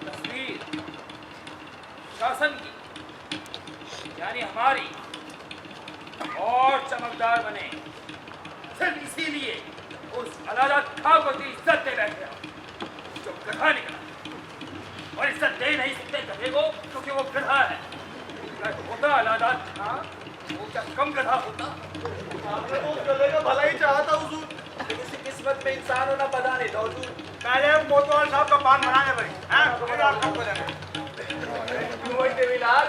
तस्वीर शासन की यानी हमारी और चमकदार बने, सिर्फ इसीलिए उस अलादा खां को इतनी इज्जत दे बैठे हो जो गधा निकला, और इज्जत दे नहीं सकते गधे को क्योंकि वो गधा है। अगर होता अलादा खां वो क्या कम गधा होता? आपने तो उस गले का भला ही चाहा था हुजूर। किसी किस्मत में इंसान होना पता नहीं था हुजूर। पहले हम कोतवाल साहब का पान बनाने भाई, हैं? फिर आप सबको देंगे। क्यों भाई देवीलाल,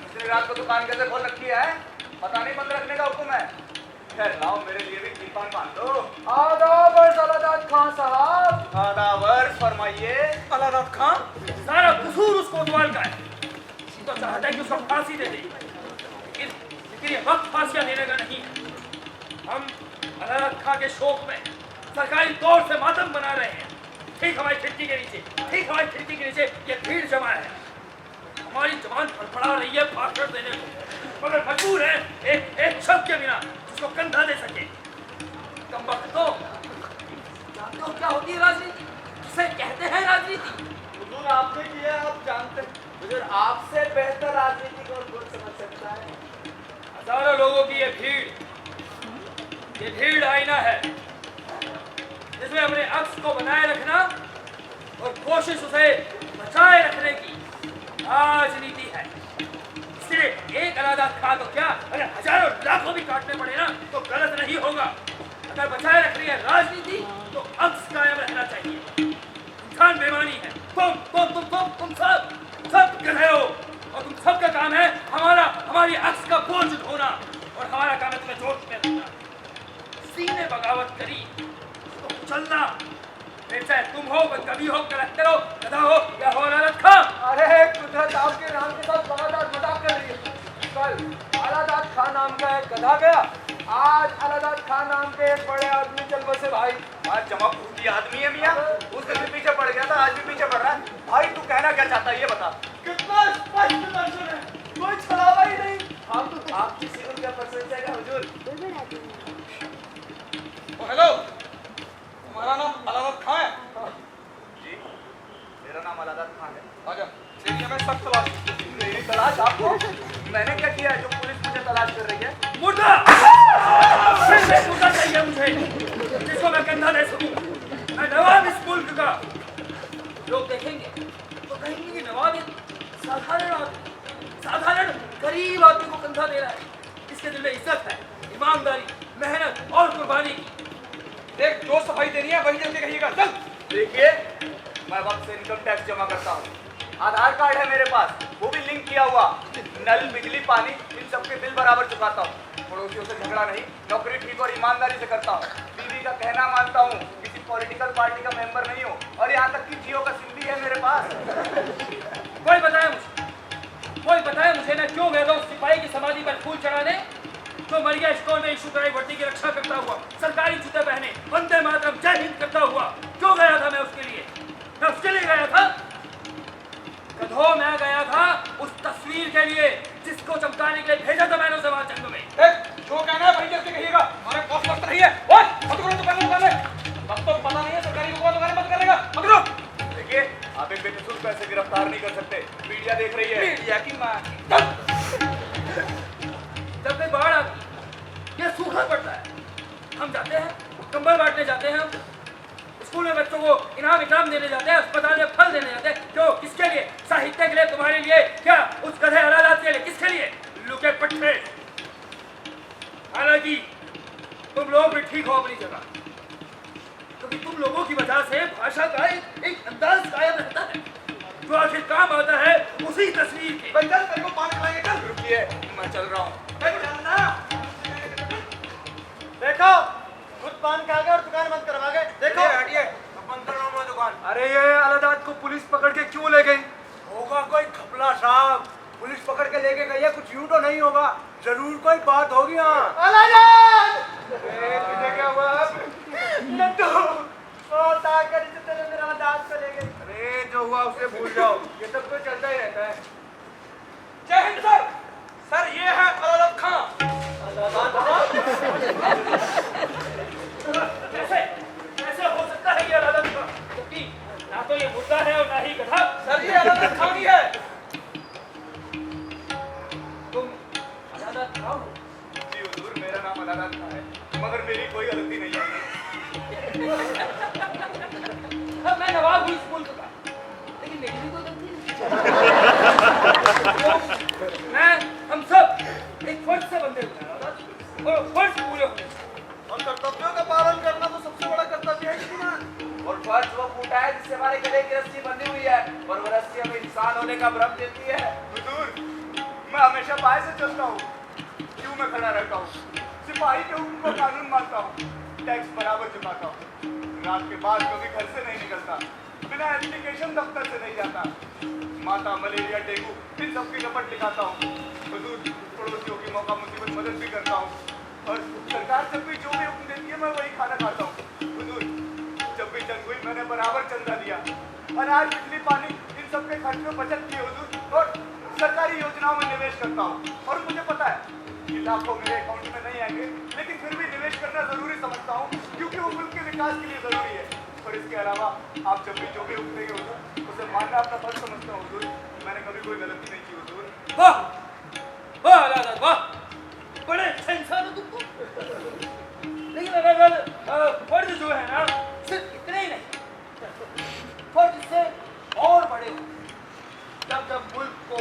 इतनी रात को दुकान कैसे खोल रखी है? पता नहीं बंद रखने का हुक्म है? खैर लाओ मेरे लिए भी कीपान बांध दो। आदाब अलादात खां साहब। आदावर फरमाइए। अलादात खां, सारा कसूर उस कोतवाल का है। तो चाहता है कि उसको फांसी दे दे, लेकिन ये वक्त फांसियां देने का नहीं है। हम अलादात खां के शोक में सरकारी तौर से मातम बना रहे हैं। ठीक हमारी खिड़की के नीचे ये भीड़ जमा है। हमारी जबान फड़फड़ा रही है भाषण देने को, मगर मजबूर है एक शब्द के बिना जिसको कंधा दे सके। कम वक्त तो जानते हो क्या होती है राजनीति, जिसे कहते हैं राजनीति। हुजूर आपने किया, आप जानते हैं। हुजूर आपसे बेहतर राजनीति को कौन समझ सकता है? हजारों लोगों की ये भीड़ आईना है जिसमें अपने अक्स को बनाए रखना और कोशिश उसे बचाए रखने की राजनीति है। इसलिए एक अलादात खां को क्या अगर हजारों लाखों भी काटने पड़े ना तो गलत नहीं होगा। अगर बचाए रखनी है राजनीति तो अक्स कायम रहना चाहिए। इंसान बेईमानी है, तुम सब गधे हो, और तुम सबका काम है हमारी अक्स का बोझ ढोना, और हमारा काम है तुम्हें जोश में रखना। सीने बगावत करी तो चलना, फिर चाहे तुम हो, कोई कभी हो, कलेक्टर हो, गधा हो या हो अलादात खां। अरे कुदरत आपके नाम के साथ लगातार मजाक कर रही है। कल अलादात खां नाम का एक गधा गया, आज अलादात खां नाम के एक बड़े आदमी चल बसे भाई। आज जमा फूटी आदमी है मियाँ, उस दिन भी पीछे पड़ गया था, आज भी पीछे पड़ रहा है। भाई तू कहना क्या चाहता है ये बता। कितना स्पष्ट दर्शन है, कोई छलावा ही नहीं। आपकी सिविल क्या प्रशंसा है हुजूर? हेलो, तुम्हारा नाम अलादात खां है? जी मेरा नाम अलादात खान है। आजा, एरिया में सख्त तलाश। मेरी तलाश आपको? मैंने क्या किया है जो पुलिस मुझे तलाश कर रही है? मुर्दा मुर्दा चाहिए मुझे, जिसको मैं कंधा दे सकूं। मैं नवाब इस मुल्क का। लोग देखेंगे तो कहेंगे कि नवाब एक साधारण गरीब आदमी को कंधा दे रहा है। इसके दिल में इज्जत है, ईमानदारी, मेहनत और कुर्बानी की। देख, जो सफाई देनी है वही जल्दी कहिएगा। चल। देखिए मैं वक्त से इनकम टैक्स जमा करता हूँ, आधार कार्ड है मेरे पास, वो भी लिंक किया हुआ। नल, बिजली, पानी इन सबके बिल बराबर चुकाता हूँ। पड़ोसियों से झगड़ा नहीं, नौकरी ठीक और ईमानदारी से करता हूँ। बीवी का कहना मानता हूँ, किसी पॉलिटिकल पार्टी का मेंबर नहीं हूँ, और यहाँ तक कि जियो का सिम भी है मेरे पास। कोई बताए मुझे मैं क्यों गया था उस सिपाही की समाधि पर फूल चढ़ाने जो मर गया स्टोर में इशू कराई वर्दी की रक्षा करता हुआ, सरकारी जूते पहने, वंदे मातरम जय हिंद करता हुआ। क्यों गया था मैं उसके लिए? मैं उसके लिए गया था गधों, मैं गया था उस तस्वीर के लिए जिसको चमकाने के लिए भेजा था मैंने उसे वहां जंग में। जो कहना है वही जल्दी कहिएगा, हमारे पास वक्त नहीं है। ओए, मत करो तो पहले दुकान है। अब तो पता नहीं है सरकारी दुकान बंद करेगा। पकड़ो। देखिए आप एक बेकसूर को ऐसे गिरफ्तार नहीं कर सकते, मीडिया देख रही है। मीडिया की माँ। जब कोई बाढ़ आती, ये सूखा पड़ता है, हम जाते हैं, कंबल बांटने जाते हैं, हम स्कूल में बच्चों को इनाम देने जाते हैं, अस्पताल में फल देने जाते हैं। क्यों? किसके लिए? साहित्य के लिए, तुम्हारे लिए, क्या उस गधे अलादात के लिए? किसके लिए? लुके पट्टे। हालांकि तुम लोग भी ठीक हो अपनी जगह, क्योंकि तुम लोगों की वजह से भाषा का एक अंदाज कायम रहता है जो आखिर काम आता है उसी तस्वीर के। बंदर तेरे को पान खिलाएंगे। चल। रुकिए मैं चल रहा हूँ। देखो, खुद पान खा गए और दुकान बंद करवा गए। देखो, हटिए, अब बंद कर रहा हूँ मैं दुकान। अरे ये अलादात को पुलिस पकड़ के क्यों ले गई? होगा कोई घपला साहब, पुलिस पकड़ के लेके गई है, कुछ यूं तो नहीं होगा, जरूर कोई बात होगी। हाँ तुझे क्या हुआ? नंदू बहुत आकर इसे तेरे मेरा दांत को ले गई। अरे जो हुआ उसे भूल जाओ, ये सब तो चलता ही रहता है। जय हिंद सर। सर ये है अलादत खां। कैसे हो सकता है ये अलादत खां, जबकि ना तो ये मुर्दा है और ना ही गधा। सर ये अलादत खां ही है। तुम अलादत खां हो? जी हुजूर, मेरा नाम अलादत खां है, मगर मेरी कोई गलती नहीं है। मैं नवाब हूँ स्कूल का, लेकिन मेरी भी कोई गलती नहीं। मैं हम सब एक फर्ज से बंधे हुए हैं और फर्ज पूरे होने और कर्तव्यों का पालन करना तो सबसे बड़ा कर्तव्य है श्रीमान। और फर्ज वो फूटा है जिससे हमारे गले की रस्सी बंधी हुई है, और वो रस्सी हमें इंसान होने का भ्रम देती है। हुजूर, मैं हमेशा बाएं से चलता हूँ, क्यों मैं खड़ा रहता हूँ, सिपाही के हुक्म को कानून मानता हूँ, टैक्स बराबर चुकाता हूँ, रात के बाद कभी घर से नहीं निकलता, बिना एप्लीकेशन दफ्तर से नहीं जाता, माता मलेरिया डेंगू इन सब की रपट लिखाता हूँ। हुजूर, पड़ोसियों की मौका मुसीबत मदद भी करता हूँ, और सरकार जब भी जो भी हुक्म देती है मैं वही खाना खाता हूँ। हुजूर, जब भी जंग हुई मैंने बराबर चंदा दिया, अनाज बिजली पानी इन सब के खर्च में बचत की हुजूर, और सरकारी योजनाओं में निवेश करता हूँ। और मुझे पता है कि लाखों मेरे अकाउंट में नहीं आएंगे, लेकिन फिर भी निवेश करना जरूरी समझता हूँ, क्योंकि वो मुल्क के विकास के लिए जरूरी है। और इसके अलावा आप जब भी जो भी हुक्म देंगे हुजूर, उसे मानना अपना फर्ज समझता हूँ हुजूर। मैंने कभी कोई गलती नहीं की हुजूर। वाह वाह अलादत वाह, बड़े अच्छे इंसान हो तुमको। लेकिन अलादत फर्ज जो है ना, सिर्फ इतने ही नहीं, फर्ज से और बड़े हो। जब जब मुल्क को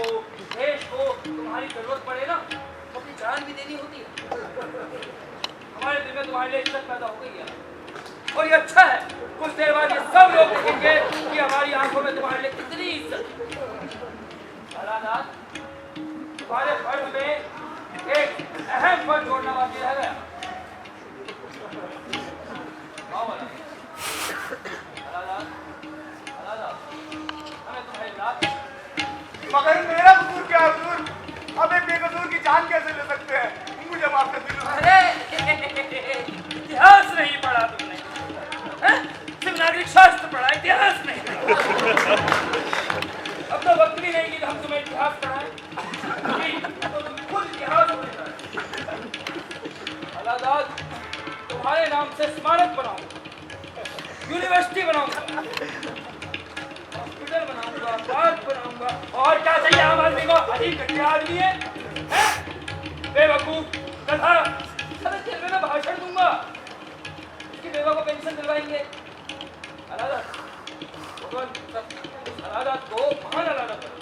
देश को तुम्हारी जरूरत पड़े ना, तो अपनी जान भी देनी होती है। हमारे दिल में तुम्हारे लिए इज्जत पैदा हो गई है, और ये अच्छा है। कुछ देर बाद ये सब लोग देखेंगे कि हमारी आंखों में तुम्हारे लिए कितनी इज्जत है। अलादत, तुम्हारे फर्ज में एक अहम फर्ज जोड़ना बाकी रह गया। हमें तुम्हारे साथ, मगर मेरा कसूर क्या हुजूर? अब एक बेकसूर की जान कैसे ले सकते हैं? मुझे माफ कर दीजिए। अरे इतिहास नहीं पढ़ा तुमने, सिर्फ नागरिक शास्त्र पढ़ा, इतिहास नहीं। अब तो वक्त भी नहीं कि हम तुम्हें इतिहास पढ़ाएं, तो तुम खुद इतिहास हो जाए। अलादत, तुम्हारे नाम से स्मारक बनाऊंगा, यूनिवर्सिटी बनाऊंगा, हॉस्पिटल बनाऊंगा, पार्क बनाऊंगा, और क्या चाहिए आम आदमी को? अजीब घटिया आदमी है, बेवकूफ, गधा। अरे तेरे में भाषण दूंगा, इसकी बेवा को पेंशन दिलवाएंगे। अलादत, अलादत को महान अलादत करो।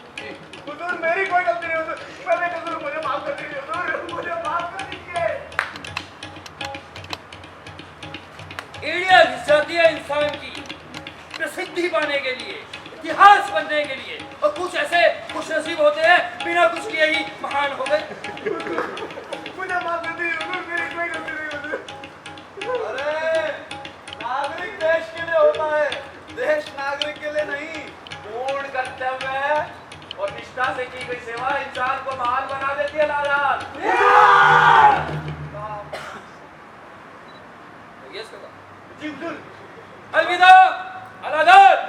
हुजूर, मेरी कोई गलती नहीं हुजूर, मैं बेकसूर हूं, मुझे माफ कर दीजिए हुजूर, मुझे माफ कर दीजिए। एड़िया घिस जाती है इंसान की प्रसिद्धि पाने के लिए, इतिहास बनने के लिए, और कुछ ऐसे खुशनसीब होते हैं बिना कुछ किए ही महान हो गए। मुझे माफ कर दीजिए हुजूर, मेरी कोई गलती नहीं हुजूर। अरे नागरिक देश के लिए होता है, देश नागरिक के लिए नहीं। पूर्ण कर्तव्य और निष्ठा से की गई सेवा इंसान को महान बना देती है। अलादत, जी हुजूर। अलविदा अलादत।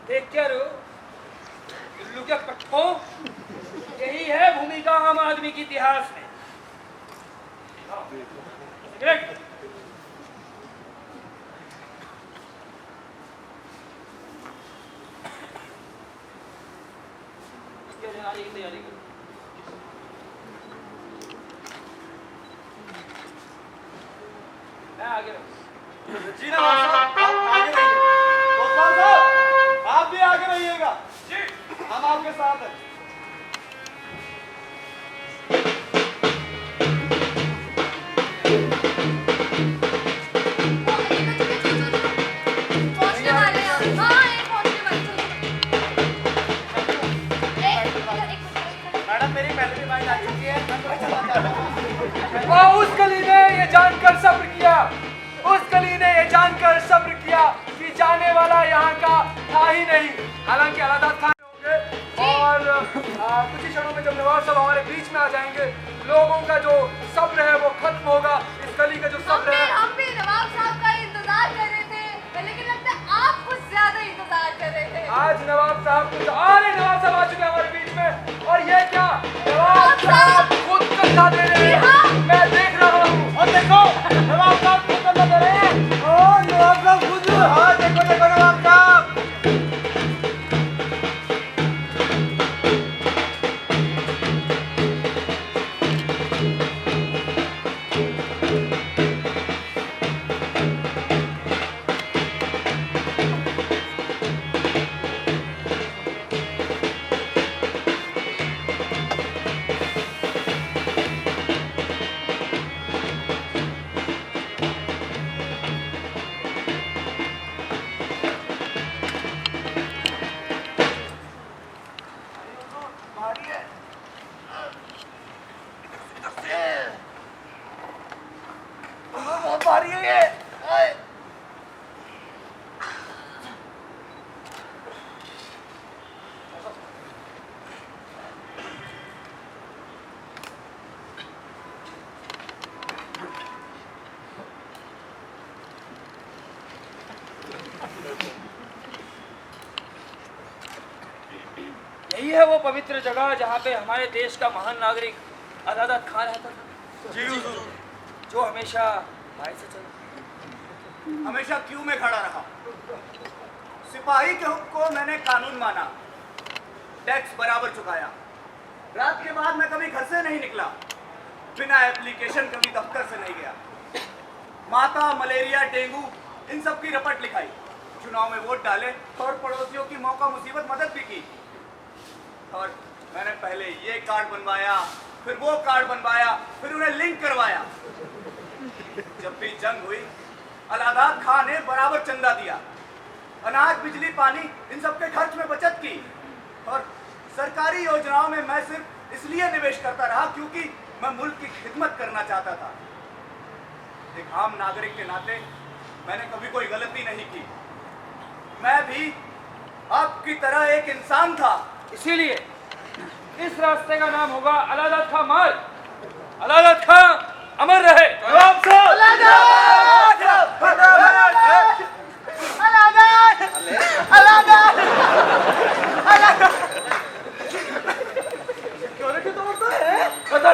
देख क्या रो उल्लू के पट्टों, यही है भूमिका आम आदमी की इतिहास में। सिगरेट तैयारी करो। मैं आगे रहूं। जी नवाब साहब, आप आगे रहिए। कोतवाल साहब, आप भी आगे रहिएगा, हम आपके साथ हैं। पहुंचने वाले हैं। हाँ, एक पहुंचने वाले हैं। मैडम, मेरी पहले भी बाइक आ चुकी है, मैं तो चला जाता हूँ। और उस कली ने ये जानकर सब्र किया, उस कली ने ये जानकर सब्र किया कि जाने वाला यहाँ हालांकि अलादाद खान होंगे और कुछ ही क्षणों में जब नवाब साहब हमारे बीच में आ जाएंगे, लोगों का जो सब्र है वो खत्म होगा। इस गली का जो सब्र है, हम भी नवाब साहब का इंतजार कर रहे थे, लेकिन लगता है आप कुछ ज्यादा इंतजार कर रहे थे। आज नवाब साहब कुछ नवाब साहब आ चुके हैं हमारे बीच में। और ये क्या, नवाब साहब खुद कंधा दे रहे हैं, मैं देख रहा हूँ। और देखो नवाब साहब खुद कंधा दे रहे हैं। नवाब साहब खुद, हाँ देखो देखो नवाब साहब। यही है वो पवित्र जगह जहाँ पे हमारे देश का महान नागरिक अलादाद खान रहता था। जी हुजूर। जो हमेशा भाई से चला, हमेशा क्यों में खड़ा रहा। सिपाही के हुक्म को मैंने कानून माना, टैक्स बराबर चुकाया। रात के बाद मैं कभी घर से नहीं निकला, बिना एप्लीकेशन कभी दफ्तर से नहीं गया। माता, मलेरिया, डेंगू इन सब की रपट लिखाई, चुनाव में वोट डाले और पड़ोसियों की मौका मुसीबत मदद भी की। और मैंने पहले ये कार्ड बनवाया, फिर वो कार्ड बनवाया, फिर उन्हें लिंक करवाया। जब भी जंग हुई, अलादाद खान ने बराबर चंदा दिया, अनाज, बिजली, पानी इन सब के खर्च में बचत की। और सरकारी योजनाओं में मैं सिर्फ इसलिए निवेश करता रहा क्योंकि मैं मुल्क की खिदमत करना चाहता था। एक आम नागरिक के नाते मैंने कभी कोई गलती नहीं की। मैं भी आपकी तरह एक इंसान था। इसीलिए इस रास्ते का नाम होगा अलादाद खां मार्ग। अलादाद खां अमर रहे। नवाब साहब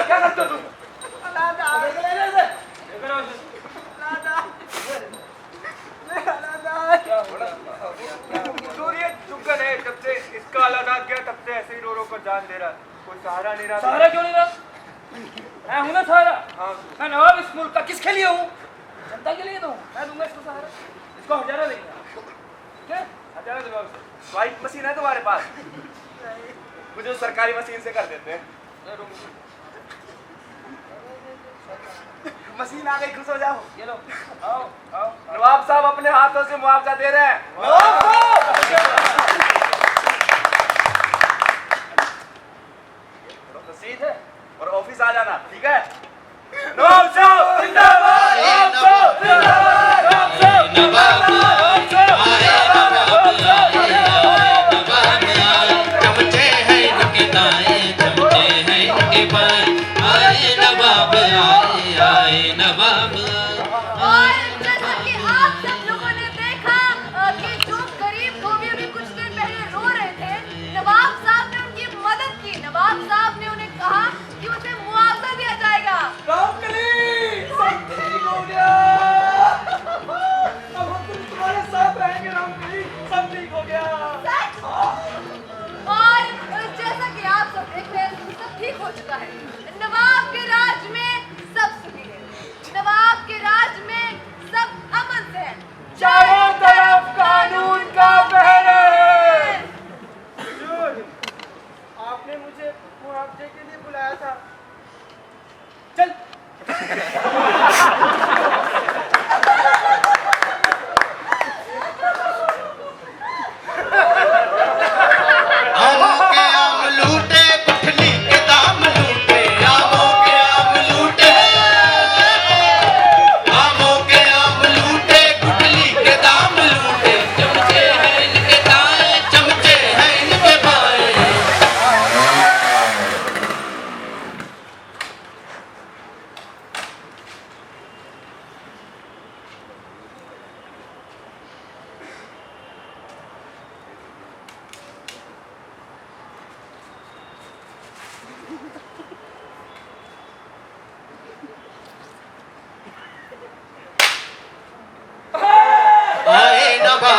क्या करते हो तुम? ये चुगन है, जब से इसका अलादाद गया तब से ऐसे ही रो रो कर जान दे रहा है। कोई सहारा नहीं रहा। सहारा क्यों नहीं रहा? मैं हूं ना सहारा। हाँ। मैं नवाब इस मुल्क का किसके लिए हूँ? जनता के लिए तो हूँ। मैं दूंगा इसको सहारा। इसको हजारा देंगे। क्या हजारा दूंगा उसे। स्वाइप मशीन है तुम्हारे पास? मुझे सरकारी मशीन से कर देते हैं। मशीन आ गई, खुश हो जाओ। ये लो, आओ आओ। नवाब साहब अपने हाथों से मुआवजा दे रहे हैं। रसीद है और ऑफिस आ जाना, ठीक है? नवाब साहब जिंदाबाद! नवाब साहब जिंदाबाद! नवाब साहब जिंदाबाद! चमचे हैं इनके दाएं, चमचे हैं इनके बाएं, आए नवाब आए नवाब। और जैसा कि आप सब लोगों ने देखा कि जो गरीब धोबी अभी कुछ दिन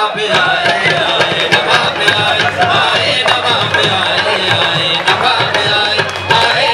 नवाब आए आए नवाब आए आए नवाब आए आए नवाब आए आए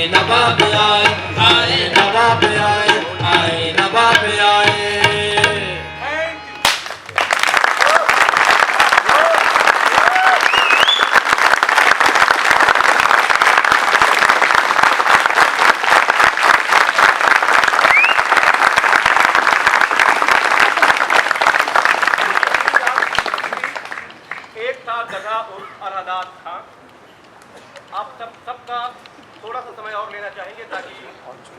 नवाब आए आए नवाब आए आए नवाब आए आए एक था गधा और अनादात था। आप सबका थोड़ा सा समय और लेना चाहेंगे ताकि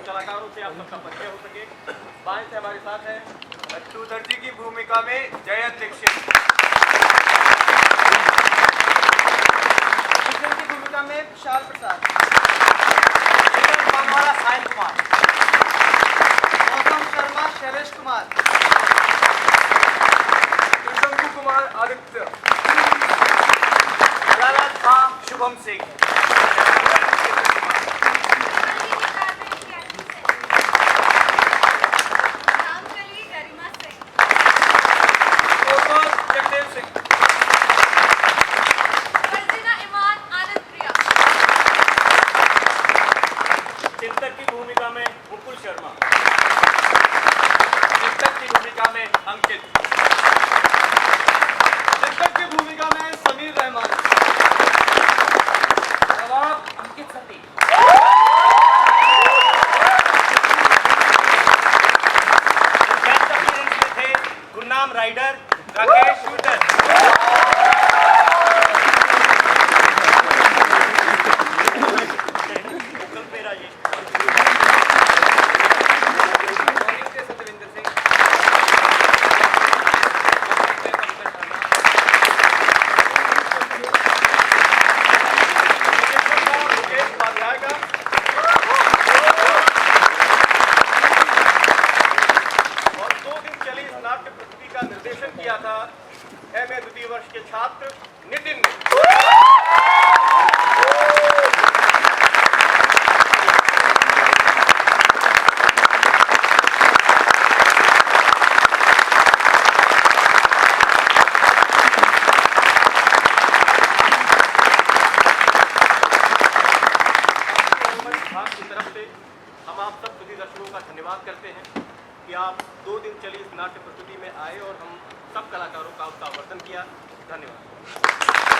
कलाकारों से आप सबका परिचय हो सके। बाएं से हमारे साथ है लट्टू दर्जी की भूमिका में जयंत दीक्षित, कृष्ण की भूमिका में विशाल प्रसाद, साहिल कुमार, गौतम शर्मा शैलेश कुमार, शंकु कुमार आदित्य, शुभम सिंह, रामकली गरिमा सिंह, जगदेव सिंह, फर्जीना ईमान आनंद प्रिया, चिंतक की भूमिका में मुकुल शर्मा, चिंतक की भूमिका में अंकित, चिंतक की भूमिका में समीर रहमान, नवाब अंकित सती, गेस्ट अपीयरेंस में थे गुरनाम राइडर, राकेश शूटर, पेरा ये मॉर्निंग से सत्यविंदर सिंह, मुकेश उपाध्याय का और 2 दिन चली इस नाट्य प्रस्तुति का निर्देशन किया था MA द्वितीय वर्ष के छात्र नितिन ने। विभाग की तरफ से हम आप सब सभी दर्शकों का धन्यवाद करते हैं कि आप 2 दिन चली इस नाट्य प्रस्तुति में आए और हम सब कलाकारों का उत्साहवर्धन किया। धन्यवाद।